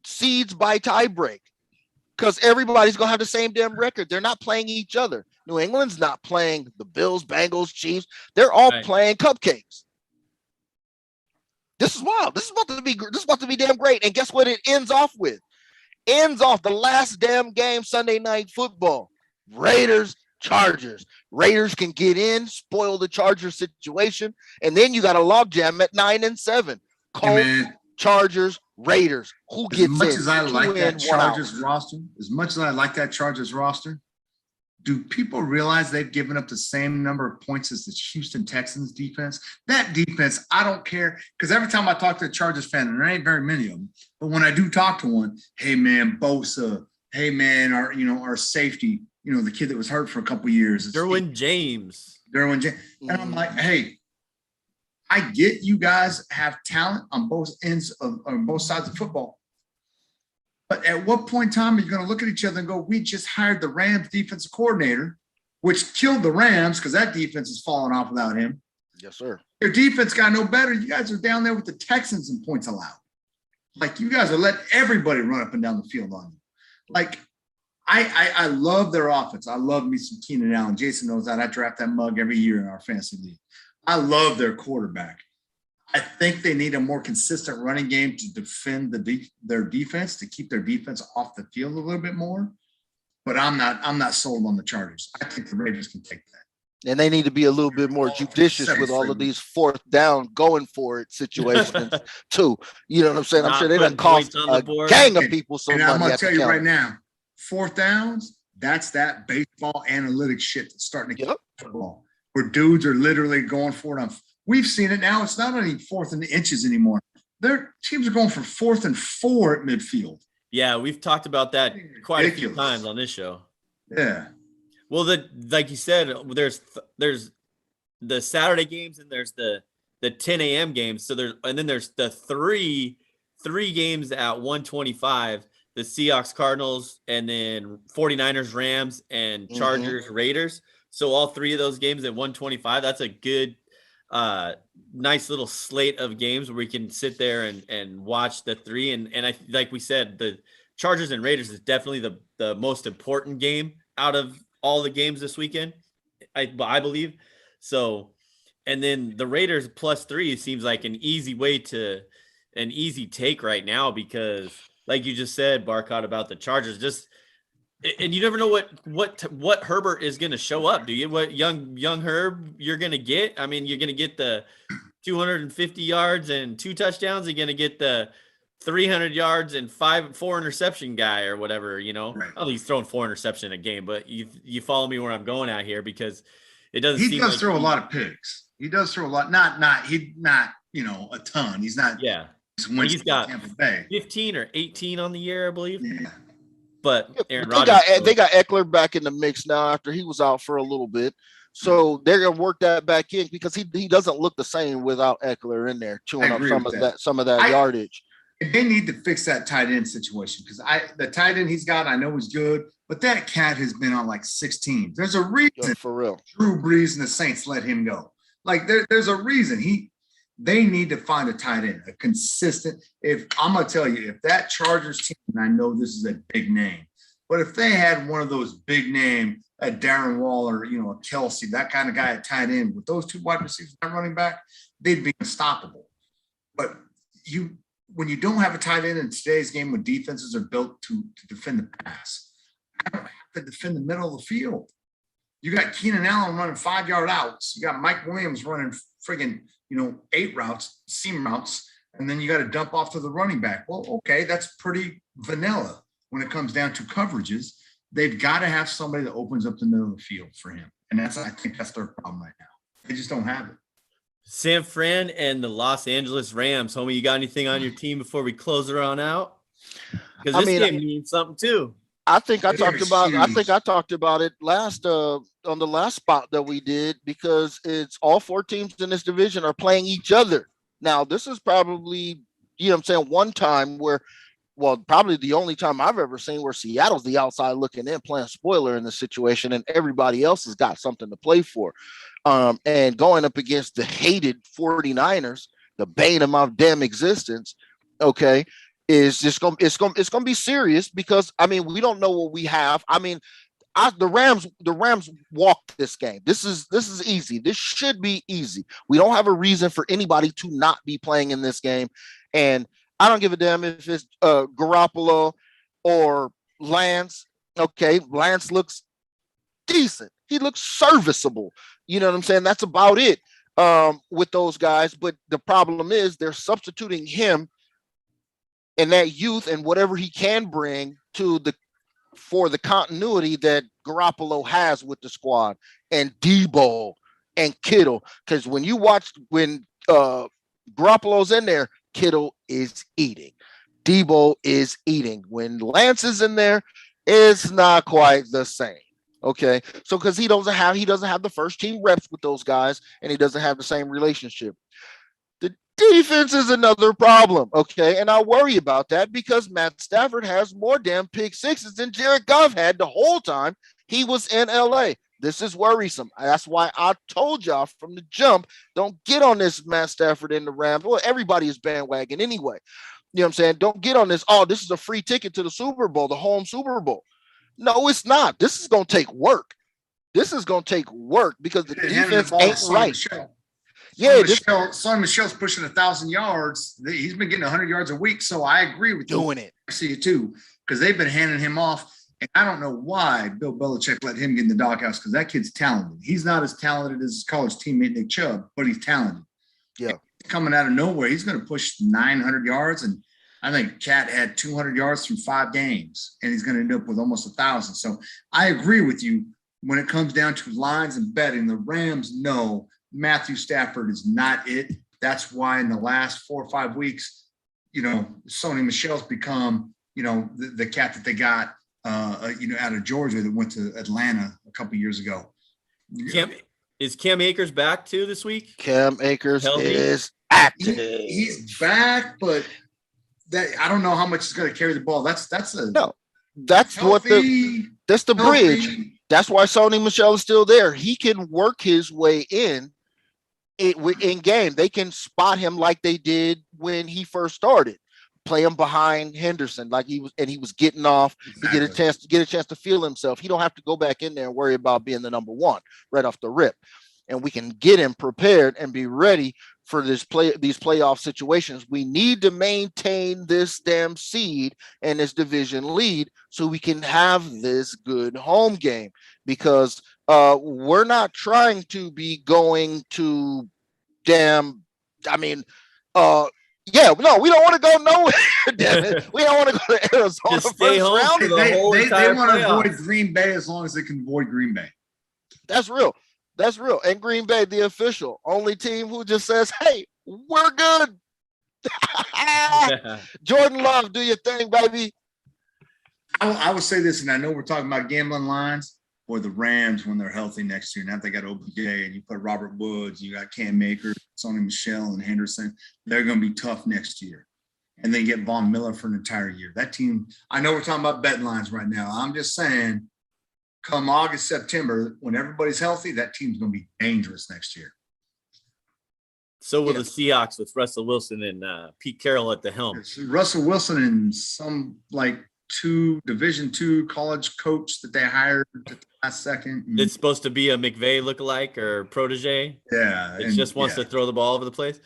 seeds by tiebreak, because everybody's gonna have the same damn record. They're not playing each other. New England's not playing the Bills, Bengals, Chiefs. They're all playing cupcakes. This is wild. This is about to be damn great. And guess what it ends off with? Ends off the last damn game, Sunday Night Football. Raiders, Chargers. Raiders can get in, spoil the Chargers situation, and then you got a logjam at 9 and 7. Colts, Chargers, Raiders. Who gets in? As much as I like that Chargers roster, do people realize they've given up the same number of points as the Houston Texans defense? That defense, I don't care, because every time I talk to a Chargers fan, and there ain't very many of them, but when I do talk to one, hey man, Bosa, hey man, our safety, the kid that was hurt for a couple years, Derwin James, and I'm like, hey, I get you guys have talent on both sides of football. But at what point in time are you going to look at each other and go, we just hired the Rams defensive coordinator, which killed the Rams because that defense is falling off without him. Yes, sir. Your defense got no better. You guys are down there with the Texans in points allowed. Like, you guys are letting everybody run up and down the field on you. Like, I love their offense. I love me some Keenan Allen. Jason knows that. I draft that mug every year in our fantasy league. I love their quarterback. I think they need a more consistent running game to defend their defense, to keep their defense off the field a little bit more. But I'm not sold on the Chargers. I think the Raiders can take that. And they need to be a little bit more judicious with all of these fourth down, going for it situations too. You know what I'm saying? I'm sure they done cost a gang of people some money. I'm going to tell you right now, fourth downs, that's that baseball analytics shit that's starting to get football, where dudes are literally going for it on. We've seen it now. It's not only fourth and inches anymore. Their teams are going for 4th and 4 at midfield. Yeah, we've talked about that quite a few times on this show. Yeah. Well, like you said, there's the Saturday games and there's the 10 a.m. games. So there's the three games at 1:25. The Seahawks, Cardinals, and then 49ers, Rams, and Chargers, Raiders. So all 3 of those games at 125, that's a good, nice little slate of games where we can sit there and watch the 3. And I, like we said, the Chargers and Raiders is definitely the most important game out of all the games this weekend, I believe. So, and then the Raiders +3 seems like an easy take right now, because like you just said, Barcott, about the Chargers, and you never know what Herbert is going to show up. Do you, what young Herb you're going to get? I mean, you're going to get the 250 yards and 2 touchdowns. You're going to get the 300 yards and 4 interception guy or whatever, you know. Right. I don't think he's throwing 4 interception in a game, but you follow me where I'm going out here, because it doesn't. He does throw a lot of picks. He does throw a lot. Not a ton. He's not. Yeah. He's got 15 or 18 on the year, I believe. Yeah. But Aaron Rodgers, they got Eckler back in the mix now after he was out for a little bit. So they're gonna work that back in, because he doesn't look the same without Eckler in there chewing up some of that yardage. They need to fix that tight end situation, because the tight end he's got, I know is good, but that cat has been on like 16. There's a reason for real. Drew Brees and the Saints let him go. Like there's a reason. They need to find a tight end, a consistent. If I'm gonna tell you, if that Chargers team, and I know this is a big name, but if they had one of those big name, a Darren Waller, a Kelsey, that kind of guy at tight end with those 2 wide receivers and running back, they'd be unstoppable. But when you don't have a tight end in today's game, when defenses are built to defend the pass, I don't have to defend the middle of the field. You got Keenan Allen running 5-yard outs. You got Mike Williams running friggin' 8 routes, seam routes, and then you got to dump off to the running back. Well, okay, that's pretty vanilla when it comes down to coverages. They've got to have somebody that opens up the middle of the field for him. And I think that's their problem right now. They just don't have it. San Fran and the Los Angeles Rams. Homie, you got anything on your team before we close it on out? Because this game means something too. I think I talked about it last on the last spot that we did, because it's all 4 teams in this division are playing each other. Now, this is probably, one time where, probably the only time I've ever seen where Seattle's the outside looking in, playing spoiler in the situation, and everybody else has got something to play for. And going up against the hated 49ers, the bane of my damn existence, okay, is just it's gonna be serious, because we don't know what we have. The Rams walked this game. This is easy. This should be easy. We don't have a reason for anybody to not be playing in this game, and I don't give a damn if it's Garoppolo or Lance. Okay, Lance looks decent. He looks serviceable. You know what I'm saying? That's about it with those guys. But the problem is they're substituting him and that youth and whatever he can bring for the continuity that Garoppolo has with the squad, and Debo and Kittle. Because when Garoppolo's in there, Kittle is eating. Debo is eating. When Lance is in there, it's not quite the same. Okay. So because he doesn't have the first team reps with those guys, and he doesn't have the same relationship. The defense is another problem. Okay. And I worry about that, because Matt Stafford has more damn pick sixes than Jared Goff had the whole time he was in LA. This is worrisome. That's why I told y'all from the jump, don't get on this Matt Stafford in the Rams. Well, everybody is bandwagon anyway. You know what I'm saying? Don't get on this. Oh, this is a free ticket to the Super Bowl, the home Super Bowl. No, it's not. This is going to take work. Because the defense ain't right. Yeah, Sonny Michel's pushing 1,000 yards. He's been getting 100 yards a week. So I agree with you. Doing it. I see it too, because they've been handing him off. And I don't know why Bill Belichick let him get in the doghouse, because that kid's talented. He's not as talented as his college teammate Nick Chubb, but he's talented. Yeah. Coming out of nowhere, he's going to push 900 yards. And I think Cat had 200 yards through 5 games, and he's going to end up with almost 1,000. So I agree with you when it comes down to lines and betting. The Rams know Matthew Stafford is not it. That's why in the last 4 or 5 weeks, Sonny Michel's become, the cat that they got, out of Georgia that went to Atlanta a couple of years ago. Is Cam Akers back too this week? Cam Akers is active. He's back, but I don't know how much he's going to carry the ball. That's the bridge. That's why Sony Michel is still there. He can work his way in game. They can spot him like they did when he first started. Play him behind Henderson like he was getting off. Exactly. He get a chance to feel himself. He don't have to go back in there and worry about being the number one right off the rip. And we can get him prepared and be ready for these playoff situations. We need to maintain this damn seed and this division lead so we can have this good home game, because we're not trying to be going to damn. I mean, yeah, no, we don't want to go nowhere. Damn it. We don't want to go to Arizona. Just stay home round. They want to avoid Green Bay as long as they can avoid Green Bay. That's real. That's real. And Green Bay, the official only team who just says, "Hey, we're good." Jordan Love, do your thing, baby. I would say this, and I know we're talking about gambling lines. Or the Rams when they're healthy next year. Now they got OBJ and you put Robert Woods, you got Cam Akers, Sony Michel, and Henderson. They're going to be tough next year. And then get Von Miller for an entire year. That team, I know we're talking about betting lines right now. I'm just saying, come August, September, when everybody's healthy, that team's going to be dangerous next year. So will the Seahawks with Russell Wilson and Pete Carroll at the helm. It's Russell Wilson and some Division II college coach that they hired at the last second. It's supposed to be a McVay lookalike or protege. Yeah. It just wants to throw the ball over the place.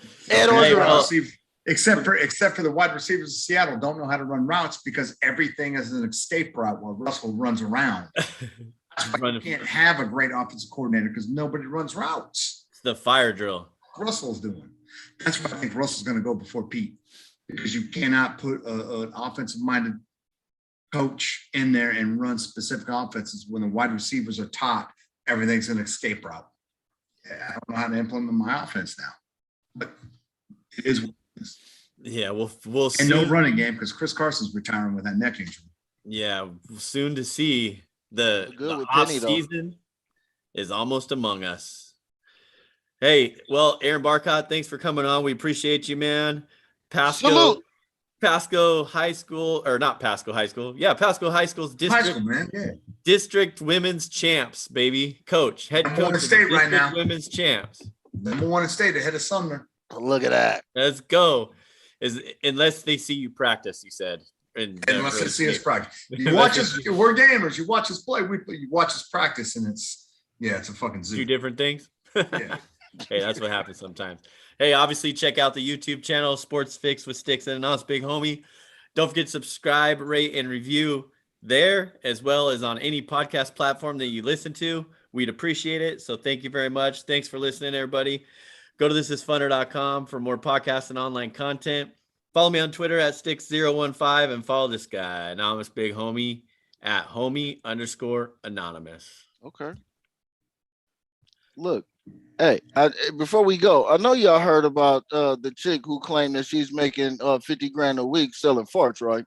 Except for the wide receivers of Seattle don't know how to run routes because everything is an escape route while Russell runs around. You can't have a great offensive coordinator because nobody runs routes. It's the fire drill. Russell's doing. That's why I think Russell's going to go before Pete, because you cannot put an offensive-minded coach in there and run specific offenses when the wide receivers are taught everything's an escape route. Yeah, I don't know how to implement my offense now, but it is what it is. Yeah, we'll see. And no running game because Chris Carson's retiring with that neck injury. Yeah, soon to see. The off season is almost among us. Hey, well, Aaron Barcott, thanks for coming on. We appreciate you, man. Pasco High School, or not Pasco High School. Yeah, Pasco High School's district women's champs, baby. Coach, head coach of the state right now. Women's champs. Number one in state ahead of Sumner. Look at that. Let's go. Unless they see you practice, you said. Unless they see us practice. You watch us. We're gamers. You watch us play. You watch us practice, and it's a fucking zoo. Two different things. Yeah. Hey, that's what happens sometimes. Hey, obviously check out the YouTube channel, Sports Fix with Stix and Us, Big Homie. Don't forget to subscribe, rate, and review there, as well as on any podcast platform that you listen to. We'd appreciate it. So thank you very much. Thanks for listening, everybody. Go to thisisfunner.com for more podcasts and online content. Follow me on Twitter at Stix015 and follow this guy, Anonymous Big Homie, at homie_anonymous. Okay. Look. Hey, before we go, I know y'all heard about the chick who claimed that she's making $50,000 a week selling farts, right?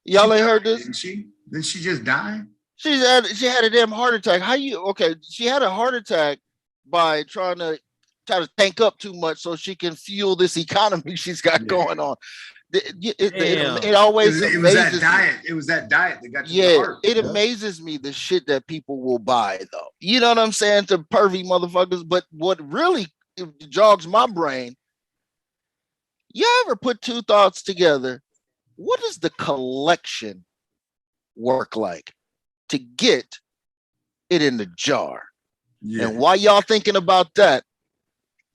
Y'all ain't heard this? Didn't she just die? She had a damn heart attack. She had a heart attack by trying to tank up too much so she can fuel this economy she's got going on. It always it was that diet. It was that diet that got you the heart. It amazes me the shit that people will buy, though. You know what I'm saying? To pervy motherfuckers. But what really jogs my brain, you ever put two thoughts together? What does the collection work like to get it in the jar? Yeah. And while y'all thinking about that,